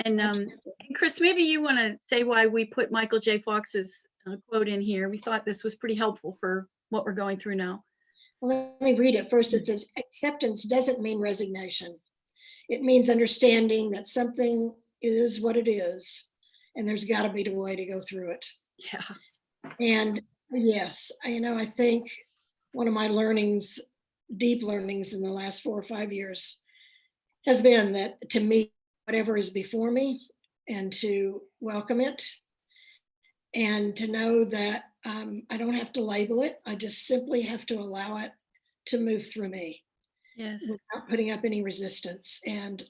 B: And Khris, maybe you want to say why we put Michael J. Fox's quote in here. We thought this was pretty helpful for what we're going through now.
C: Well, let me read it first. It says, acceptance doesn't mean resignation. It means understanding that something is what it is, and there's got to be a way to go through it.
B: Yeah.
C: And yes, I think one of my learnings, deep learnings in the last 4 or 5 years, has been that to meet whatever is before me and to welcome it, and to know that I don't have to label it. I just simply have to allow it to move through me.
B: Yes.
C: Without putting up any resistance. And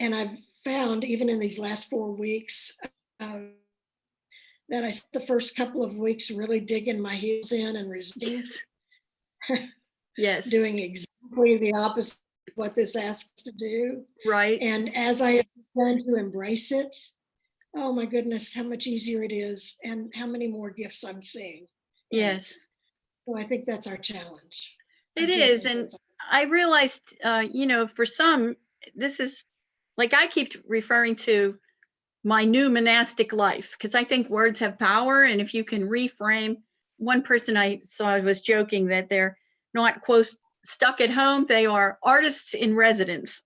C: I've found, even in these last 4 weeks, that I spent the first couple of weeks really digging my heels in and resisting.
B: Yes. Yes.
C: Doing exactly the opposite of what this asks to do.
B: Right.
C: And as I have begun to embrace it, oh my goodness, how much easier it is, and how many more gifts I'm seeing.
B: Yes.
C: So I think that's our challenge.
B: It is. And I realized, for some, this is, like, I keep referring to my new monastic life, because I think words have power. And if you can reframe, one person I saw was joking that they're not, quote, stuck at home, they are artists in residence,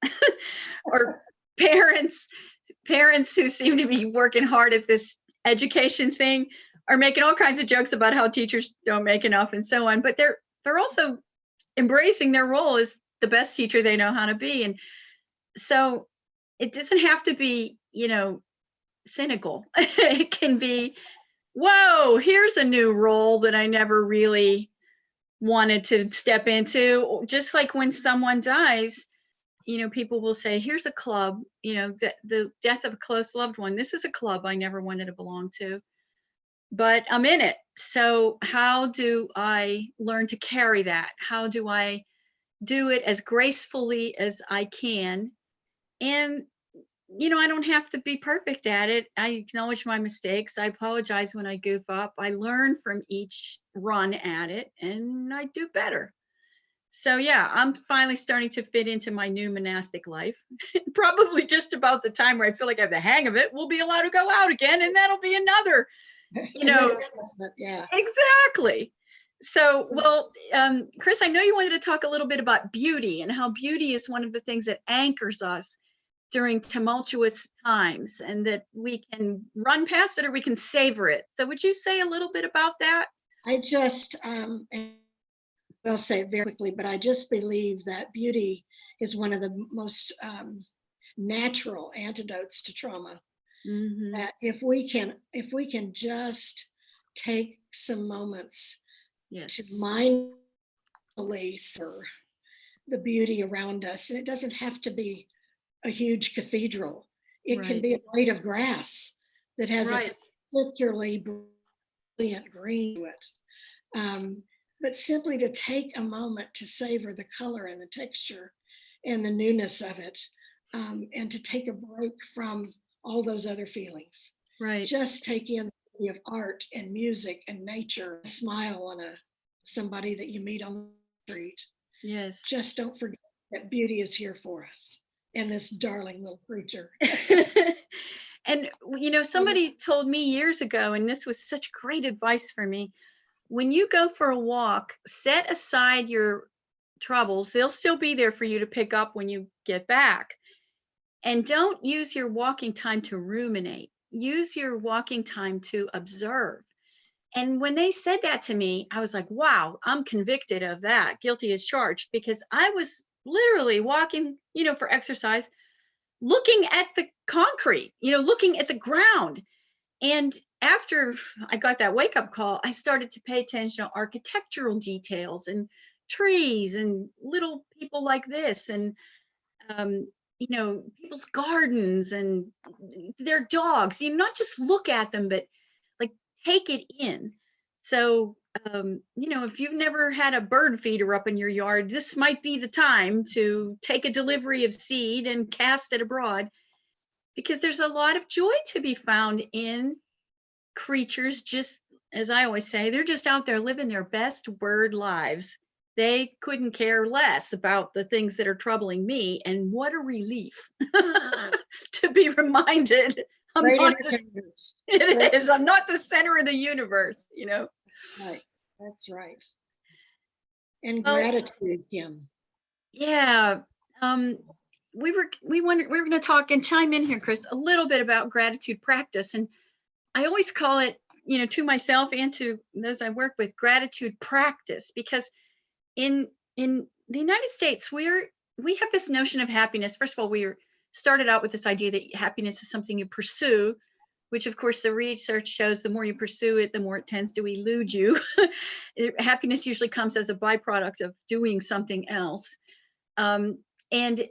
B: or parents who seem to be working hard at this education thing are making all kinds of jokes about how teachers don't make enough and so on. But they're also embracing their role as the best teacher they know how to be. And so it doesn't have to be, cynical. It can be, whoa, here's a new role that I never really wanted to step into. Just like when someone dies, people will say, here's a club, the death of a close loved one. This is a club I never wanted to belong to, but I'm in it. So how do I learn to carry that? How do I do it as gracefully as I can? And, I don't have to be perfect at it. I acknowledge my mistakes. I apologize when I goof up. I learn from each run at it, and I do better. So yeah, I'm finally starting to fit into my new monastic life. Probably just about the time where I feel like I have the hang of it, we'll be allowed to go out again, and that'll be another,
C: Yeah,
B: exactly. So, well, Khris, I know you wanted to talk a little bit about beauty, and how beauty is one of the things that anchors us during tumultuous times, and that we can run past it or we can savor it. So would you say a little bit about that?
C: I just will say it very quickly, but I just believe that beauty is one of the most natural antidotes to trauma.
B: Mhm.
C: That if we can just take some moments
B: Yes.
C: to mindfully serve the beauty around us, and it doesn't have to be a huge cathedral. It can
B: Right.
C: be a blade of grass that has a
B: Right.
C: particularly brilliant green to it. But simply to take a moment to savor the color and the texture and the newness of it, and to take a break from all those other feelings.
B: Right.
C: Just take in the beauty of art and music and nature, a smile on somebody that you meet on the street.
B: Yes.
C: Just don't forget that beauty is here for us and this darling little creature.
B: And somebody told me years ago, and this was such great advice for me. When you go for a walk, set aside your troubles. They'll still be there for you to pick up when you get back. And don't use your walking time to ruminate. Use your walking time to observe. And when they said that to me, I was like, wow, I'm convicted of that, guilty as charged, because I was literally walking, for exercise, looking at the concrete, looking at the ground. And after I got that wake up call, I started to pay attention to architectural details and trees and little people like this, and people's gardens and their dogs. Not just look at them, but like take it in. So if you've never had a bird feeder up in your yard, this might be the time to take a delivery of seed and cast it abroad, because there's a lot of joy to be found in creatures. Just as I always say, they're just out there living their best bird lives. They couldn't care less about the things that are troubling me. And what a relief to be reminded I'm
C: Great
B: not the,
C: entertainers.
B: it is. I'm not the center of the universe,
C: Right. That's right. And
B: Well,
C: gratitude, Kim.
B: yeah. We're going to talk and chime in here, Khris, a little bit about gratitude practice. And I always call it, to myself and to those I work with, gratitude practice, because in the United States, we have this notion of happiness. First of all, we started out with this idea that happiness is something you pursue, which of course the research shows the more you pursue it, the more it tends to elude you. Happiness usually comes as a byproduct of doing something else. And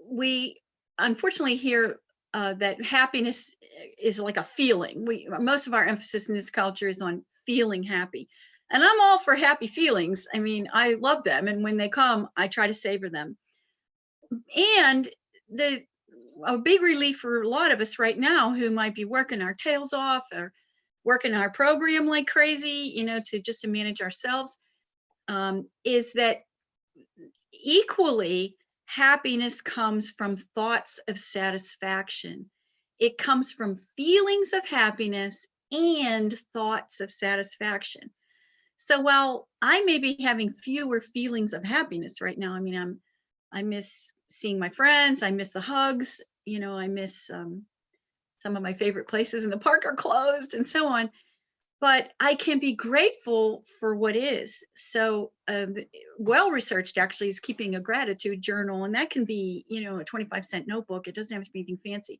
B: we unfortunately hear that happiness is like a feeling. Most of our emphasis in this culture is on feeling happy. And I'm all for happy feelings. I mean, I love them. And when they come, I try to savor them. And a big relief for a lot of us right now who might be working our tails off or working our program like crazy, to manage ourselves, is that equally happiness comes from thoughts of satisfaction. It comes from feelings of happiness and thoughts of satisfaction. So while I may be having fewer feelings of happiness right now, I mean, I miss seeing my friends, I miss the hugs, I miss some of my favorite places in the park are closed and so on. But I can be grateful for what is. So well-researched actually is keeping a gratitude journal, and that can be, a 25-cent notebook. It doesn't have to be anything fancy.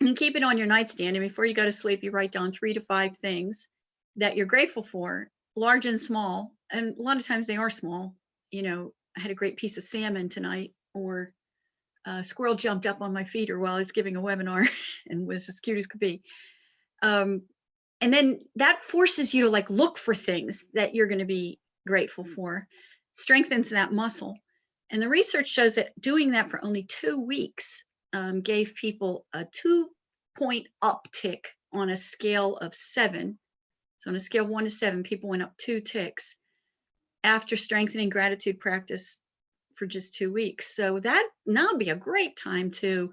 B: And keep it on your nightstand. And before you go to sleep, you write down 3 to 5 things that you're grateful for, large and small. And a lot of times they are small. I had a great piece of salmon tonight, or a squirrel jumped up on my feeder while I was giving a webinar and was as cute as could be. And then that forces you to look for things that you're going to be grateful for, strengthens that muscle. And the research shows that doing that for only 2 weeks gave people a 2-point uptick on a scale of 7. So on a scale of 1 to 7, people went up 2 ticks after strengthening gratitude practice for just 2 weeks. So that now would be a great time to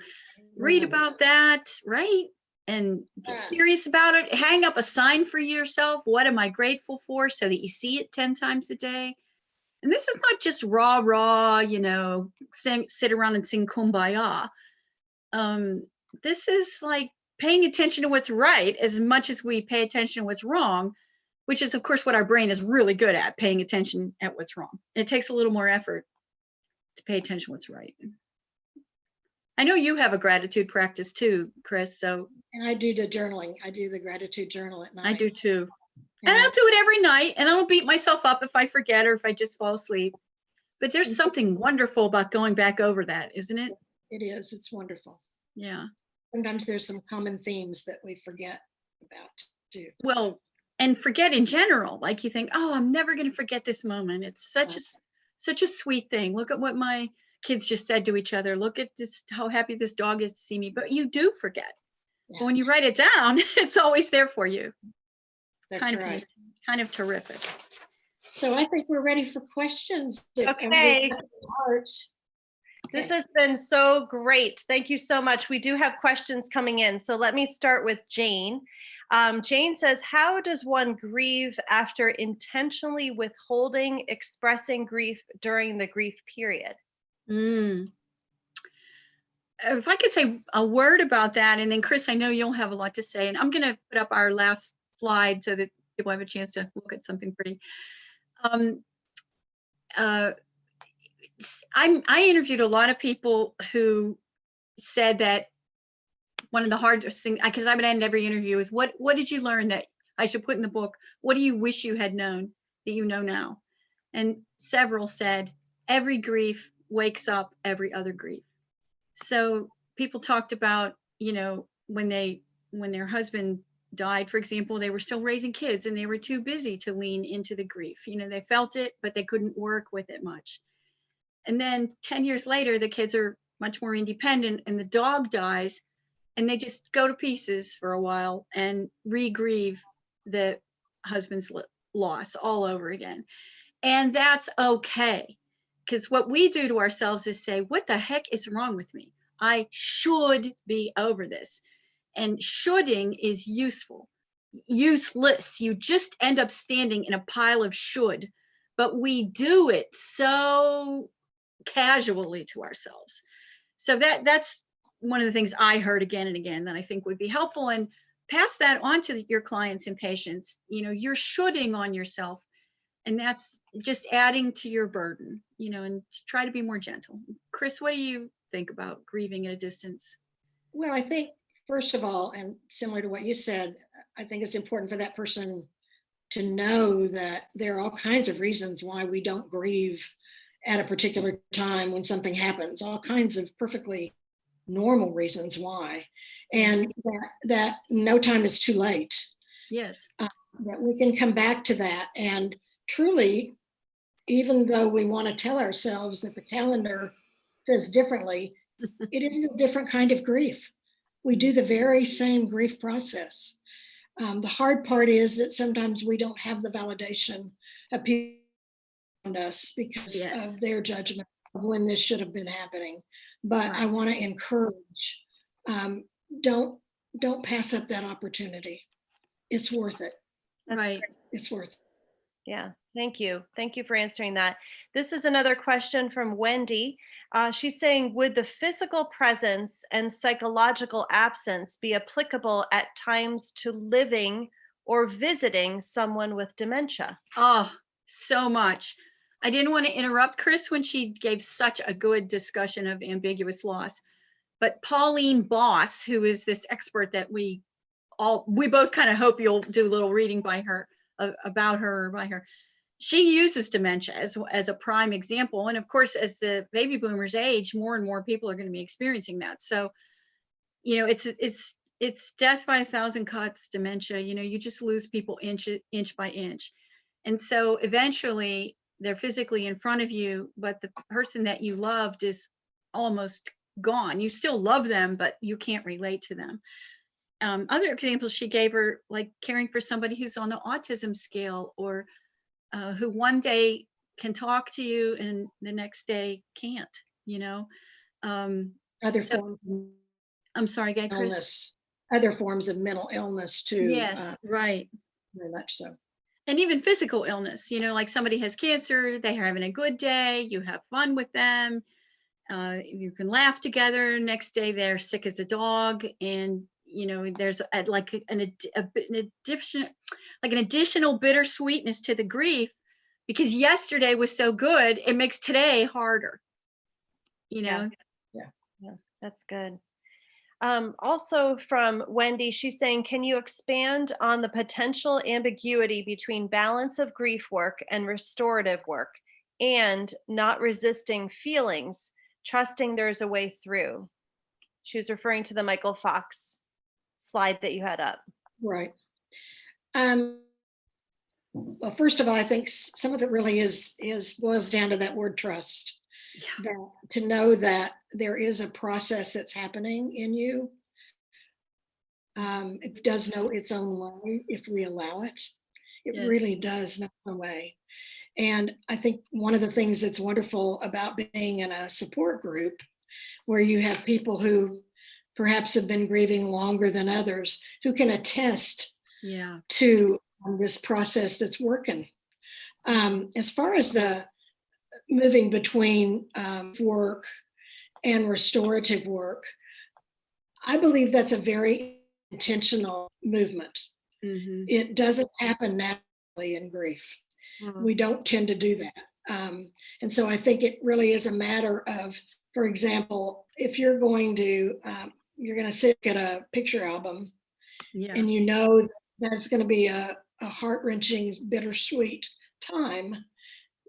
B: read about that, right? And get serious about it. Hang up a sign for yourself. What am I grateful for? So that you see it 10 times a day. And this is not just rah, sit around and sing Kumbaya. This is like paying attention to what's right as much as we pay attention to what's wrong. which is, of course, what our brain is really good at, paying attention at what's wrong. It takes a little more effort to pay attention to what's right. I know you have a gratitude practice too, Khris. So,
C: And I do the journaling. I do the gratitude journal at night.
B: I do too. And I'll do it every night, and I don't beat myself up if I forget or if I just fall asleep. But there's something wonderful about going back over that, isn't it?
C: It is. It's wonderful.
B: Yeah.
C: Sometimes there's some common themes that we forget about too.
B: Well, and forget in general. Like you think, oh, I'm never going to forget this moment. It's such a sweet thing. Look at what my kids just said to each other. Look at this, how happy this dog is to see me. But you do forget.
C: Yeah.
B: But when you write it down, it's always there for you.
C: That's right.
B: Kind of terrific.
C: So I think we're ready for questions.
A: Okay. This has been so great. Thank you so much. We do have questions coming in. So let me start with Jane. Jane says, how does one grieve after intentionally withholding expressing grief during the grief period?
B: If I could say a word about that, and then Khris, I know you'll have a lot to say, and I'm going to put up our last slide so that people have a chance to look at something pretty. I interviewed a lot of people who said that one of the hardest things, because I would end every interview with, what did you learn that I should put in the book? What do you wish you had known that you know now? And several said, every grief wakes up every other grief. So people talked about, when their husband died, for example, they were still raising kids and they were too busy to lean into the grief. They felt it, but they couldn't work with it much. And then 10 years later, the kids are much more independent and the dog dies and they just go to pieces for a while and re-grieve the husband's loss all over again. And that's okay. Because what we do to ourselves is say, what the heck is wrong with me? I should be over this. And shoulding is useless. You just end up standing in a pile of should, but we do it so casually to ourselves. So that's one of the things I heard again and again that I think would be helpful, and pass that on to your clients and patients. You're shoulding on yourself, and that's just adding to your burden, and try to be more gentle. Khris, what do you think about grieving at a distance?
C: Well, I think, first of all, and similar to what you said, I think it's important for that person to know that there are all kinds of reasons why we don't grieve at a particular time when something happens, all kinds of perfectly normal reasons why, and that no time is too late.
B: Yes.
C: That we can come back to that. And truly, even though we want to tell ourselves that the calendar says differently, it is a different kind of grief. We do the very same grief process. The hard part is that sometimes we don't have the validation of people around us because of their judgment of when this should have been happening. But I want to encourage, don't pass up that opportunity. It's worth it.
B: Right.
C: It's worth it.
A: Yeah, thank you. Thank you for answering that. This is another question from Wendy. She's saying, would the physical presence and psychological absence be applicable at times to living or visiting someone with dementia?
B: Oh, so much. I didn't want to interrupt Khris when she gave such a good discussion of ambiguous loss, but Pauline Boss, who is this expert that we both kind of hope you'll do a little reading by her, about her or by her. She uses dementia as a prime example. And of course, as the baby boomers age, more and more people are going to be experiencing that. So, it's death by 1,000 cuts, dementia. You just lose people inch by inch. And so eventually they're physically in front of you, but the person that you loved is almost gone. You still love them, but you can't relate to them. Other examples she gave are like caring for somebody who's on the autism scale, or who one day can talk to you and the next day can't,
C: Other forms of
B: I'm sorry, go ahead, Khris.
C: illness, other forms of mental illness too.
B: Yes, right.
C: Very much so.
B: And even physical illness, like somebody has cancer, they're having a good day, you have fun with them, you can laugh together. Next day they're sick as a dog, and you know, there's like an additional bittersweetness to the grief, because yesterday was so good, it makes today harder, you know.
A: Yeah, that's good. Also from Wendy, she's saying, can you expand on the potential ambiguity between balance of grief work and restorative work, and not resisting feelings, trusting there's a way through? She was referring to the Michael Fox slide that you had up.
C: Right. Well, first of all, I think some of it really boils down to that word trust.
B: Yeah.
C: To know that there is a process that's happening in you. It does know its own way if we allow it. It
B: Yes.
C: really does know the way. And I think one of the things that's wonderful about being in a support group where you have people who perhaps have been grieving longer than others, who can attest to this process that's working. As far as the moving between work and restorative work, I believe that's a very intentional movement.
B: Mm-hmm.
C: It doesn't happen naturally in grief. Mm-hmm. We don't tend to do that. And so I think it really is a matter of, for example, if you're going to sit at a picture album, and you know that's going to be a heart-wrenching, bittersweet time,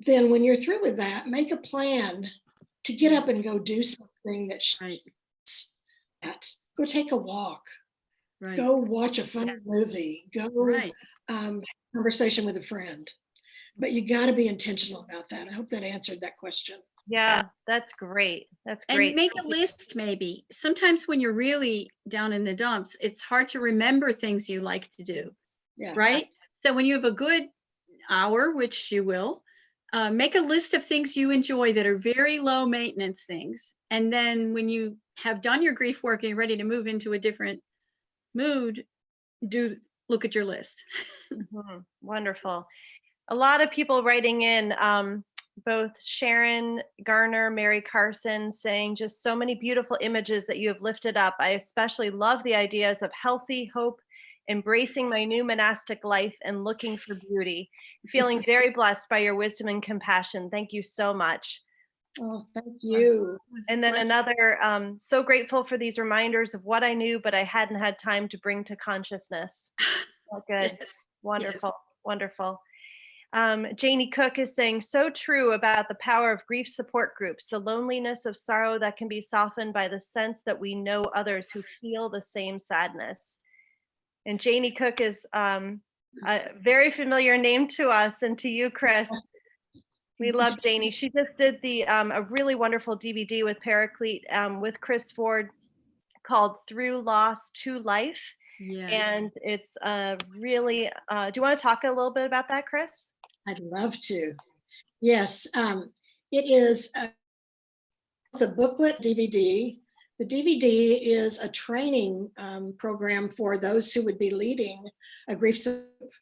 C: then when you're through with that, make a plan to get up and go do something that go take a walk, go watch a funny movie, go have a conversation with a friend. But you got to be intentional about that. I hope that answered that question.
A: Yeah, that's great. That's great.
B: And make a list, maybe. Sometimes when you're really down in the dumps, it's hard to remember things you like to do. Yeah. Right? So when you have a good hour, which you will, make a list of things you enjoy that are very low maintenance things. And then when you have done your grief work and you're ready to move into a different mood, look at your list.
A: Mm-hmm. Wonderful. A lot of people writing in, both Sharon Garner, Mary Carson, saying just so many beautiful images that you have lifted up. I especially love the ideas of healthy hope, embracing my new monastic life, and looking for beauty. Feeling very blessed by your wisdom and compassion. Thank you so much.
C: Oh, thank you.
A: And then another, so grateful for these reminders of what I knew, but I hadn't had time to bring to consciousness. Oh, good. Yes. Wonderful. Yes. Wonderful. Janie Cook is saying, so true about the power of grief support groups, the loneliness of sorrow that can be softened by the sense that we know others who feel the same sadness. And Janie Cook is a very familiar name to us and to you, Khris. We love Janie. She just did a really wonderful DVD with Paraclete with Khris Ford called Through Loss to Life. Yes. And it's really, do you want to talk a little bit about that, Khris?
C: I'd love to. Yes, it is the booklet DVD. The DVD is a training program for those who would be leading a grief support,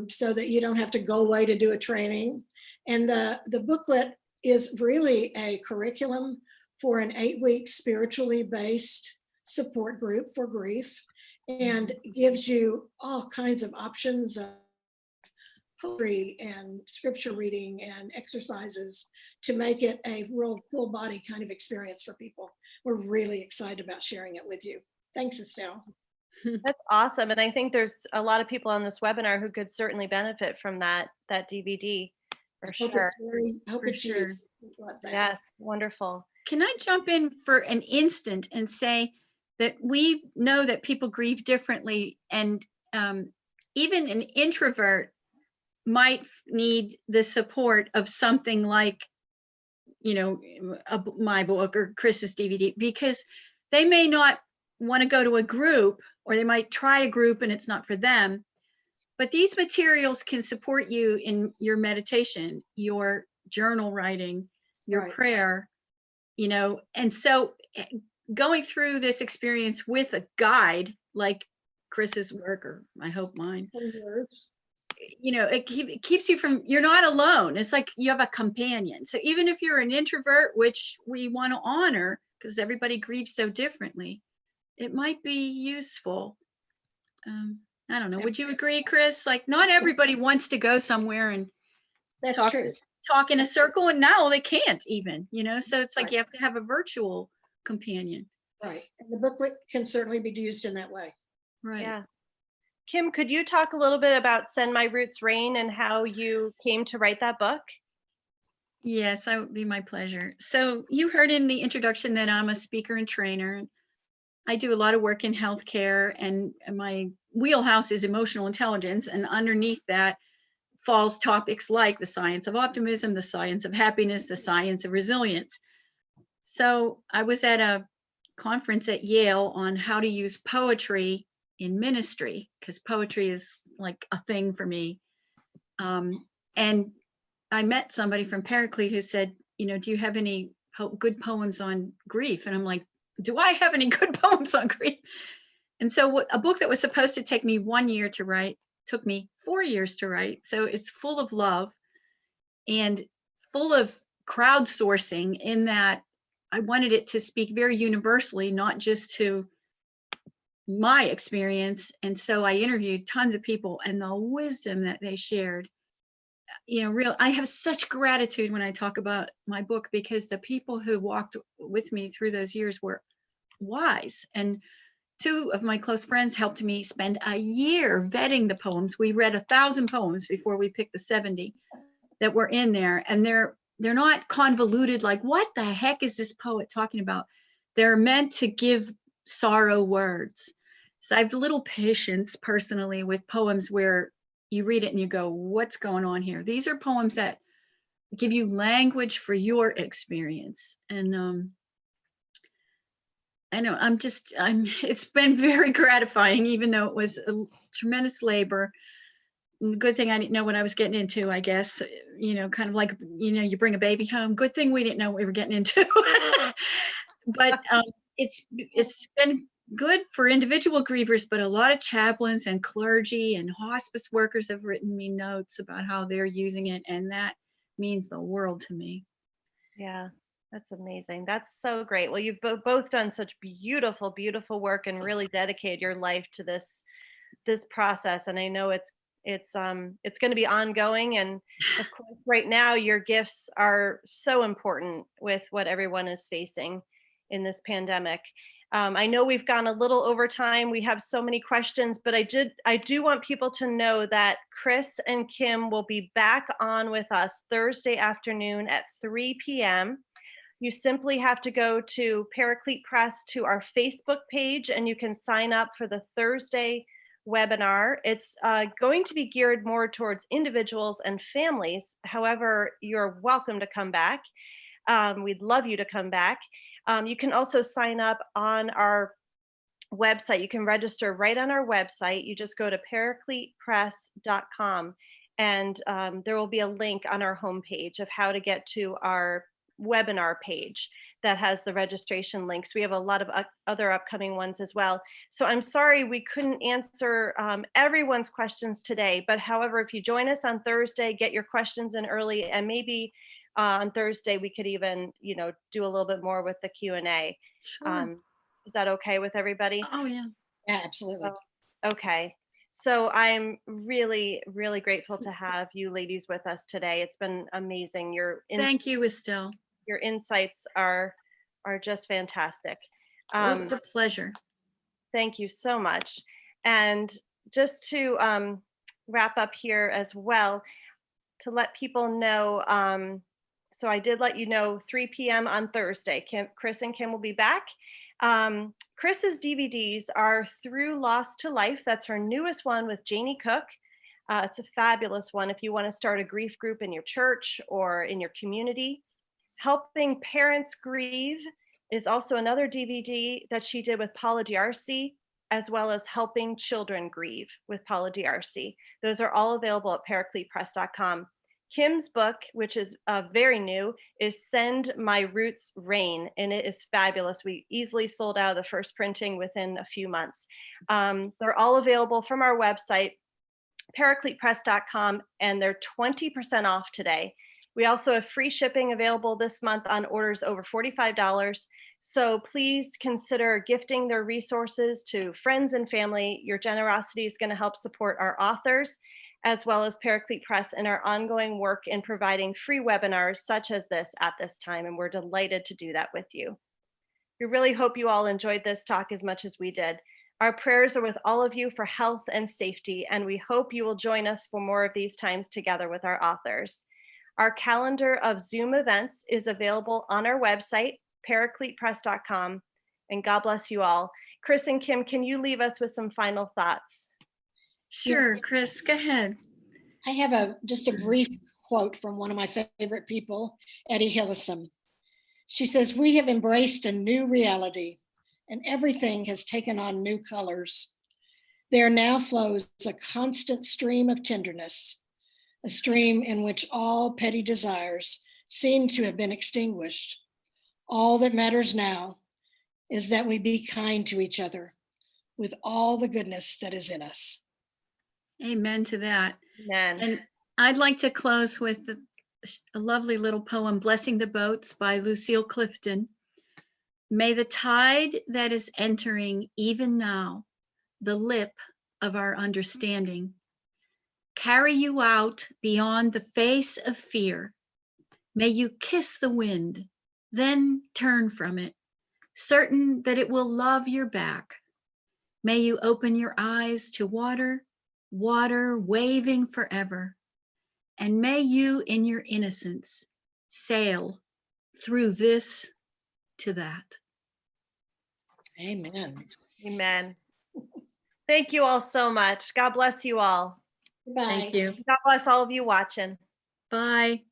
C: so that you don't have to go away to do a training. And the booklet is really a curriculum for an 8-week spiritually based support group for grief, and gives you all kinds of options of poetry and scripture reading and exercises to make it a real full body kind of experience for people. We're really excited about sharing it with you. Thanks, Estelle.
A: That's awesome. And I think there's a lot of people on this webinar who could certainly benefit from that DVD for sure. Yes, wonderful.
B: Can I jump in for an instant and say that we know that people grieve differently, and even an introvert might need the support of something like, my book or Chris's DVD, because they may not want to go to a group, or they might try a group and it's not for them. But these materials can support you in your meditation, your journal writing, your prayer, and so going through this experience with a guide like Chris's work, or I hope mine, it keeps you from, you're not alone. It's like you have a companion. So even if you're an introvert, which we want to honor because everybody grieves so differently, it might be useful. I don't know. Would you agree, Khris? Like, not everybody wants to go somewhere and
C: That's
B: talk
C: true.
B: talk in a circle, and now they can't even, so it's like
C: Right.
B: you have to have a virtual companion.
C: Right. And the booklet can certainly be used in that way.
B: Right.
A: Yeah. Kim, could you talk a little bit about Send My Roots Rain and how you came to write that book?
B: Yes, that would be my pleasure. So you heard in the introduction that I'm a speaker and trainer. I do a lot of work in healthcare, and my wheelhouse is emotional intelligence. And underneath that falls topics like the science of optimism, the science of happiness, the science of resilience. So I was at a conference at Yale on how to use poetry in ministry, because poetry is like a thing for me. And I met somebody from Paraclete who said, do you have any good poems on grief? And I'm like, do I have any good poems on grief? And so a book that was supposed to take me 1 year to write took me 4 years to write. So it's full of love and full of crowdsourcing, in that I wanted it to speak very universally, not just to my experience. And so I interviewed tons of people, and the wisdom that they shared, I have such gratitude when I talk about my book, because the people who walked with me through those years were wise. And 2 of my close friends helped me spend a year vetting the poems. We read 1,000 poems before we picked the 70 that were in there. And they're not convoluted, like, what the heck is this poet talking about? They're meant to give sorrow words. So I have little patience personally with poems where you read it and you go, what's going on here? These are poems that give you language for your experience. And I know it's been very gratifying, even though it was a tremendous labor. Good thing I didn't know what I was getting into, I guess, kind of like, you bring a baby home. Good thing we didn't know what we were getting into. But it's been good for individual grievers, but a lot of chaplains and clergy and hospice workers have written me notes about how they're using it, and that means the world to me.
A: Yeah, that's amazing. That's so great. Well, you've both done such beautiful, beautiful work and really dedicated your life to this process. And I know it's going to be ongoing. And of course, right now, your gifts are so important with what everyone is facing in this pandemic. I know we've gone a little over time. We have so many questions, but I do want people to know that Khris and Kim will be back on with us Thursday afternoon at 3 p.m. You simply have to go to Paraclete Press to our Facebook page, and you can sign up for the Thursday webinar. It's going to be geared more towards individuals and families. However, you're welcome to come back. We'd love you to come back. You can also sign up on our website. You can register right on our website. You just go to paracletepress.com, and there will be a link on our homepage of how to get to our webinar page that has the registration links. We have a lot of other upcoming ones as well. So I'm sorry we couldn't answer everyone's questions today, but however, if you join us on Thursday, get your questions in early, and maybe on Thursday we could even, do a little bit more with the Q&A.
B: Sure.
A: Is that okay with everybody?
B: Oh, yeah.
C: Yeah, absolutely.
A: Okay. So I'm really, really grateful to have you ladies with us today. It's been amazing.
B: Thank you, Estelle.
A: Your insights are just fantastic.
B: It's a pleasure.
A: Thank you so much. And just to wrap up here as well, to let people know, so I did let you know 3 p.m. on Thursday. Khris and Kim will be back. Chris's DVDs are Through Loss to Life. That's her newest one with Janie Cook. It's a fabulous one if you want to start a grief group in your church or in your community. Helping Parents Grieve is also another DVD that she did with Paula D'Arcy, as well as Helping Children Grieve with Paula D'Arcy. Those are all available at paracletepress.com. Kim's book, which is very new, is Send My Roots Rain, and it is fabulous. We easily sold out of the first printing within a few months. They're all available from our website, paracletepress.com, and they're 20% off today. We also have free shipping available this month on orders over $45. So please consider gifting their resources to friends and family. Your generosity is going to help support our authors, as well as Paraclete Press in our ongoing work in providing free webinars such as this at this time. And we're delighted to do that with you. We really hope you all enjoyed this talk as much as we did. Our prayers are with all of you for health and safety, and we hope you will join us for more of these times together with our authors. Our calendar of Zoom events is available on our website, paracletepress.com, and God bless you all. Khris and Kim, can you leave us with some final thoughts?
B: Sure, Khris, go ahead.
C: I have just a brief quote from one of my favorite people, Eddie Hillesum. She says, "We have embraced a new reality and everything has taken on new colors. There now flows a constant stream of tenderness, a stream in which all petty desires seem to have been extinguished. All that matters now is that we be kind to each other with all the goodness that is in us."
B: Amen to that.
A: Amen.
B: And I'd like to close with a lovely little poem, Blessing the Boats by Lucille Clifton. May the tide that is entering even now, the lip of our understanding, carry you out beyond the face of fear. May you kiss the wind, then turn from it, certain that it will love your back. May you open your eyes to water, water waving forever. And may you in your innocence sail through this to that.
C: Amen.
A: Amen. Thank you all so much. God bless you all.
C: Goodbye.
B: Thank you.
A: God bless all of you watching.
B: Bye.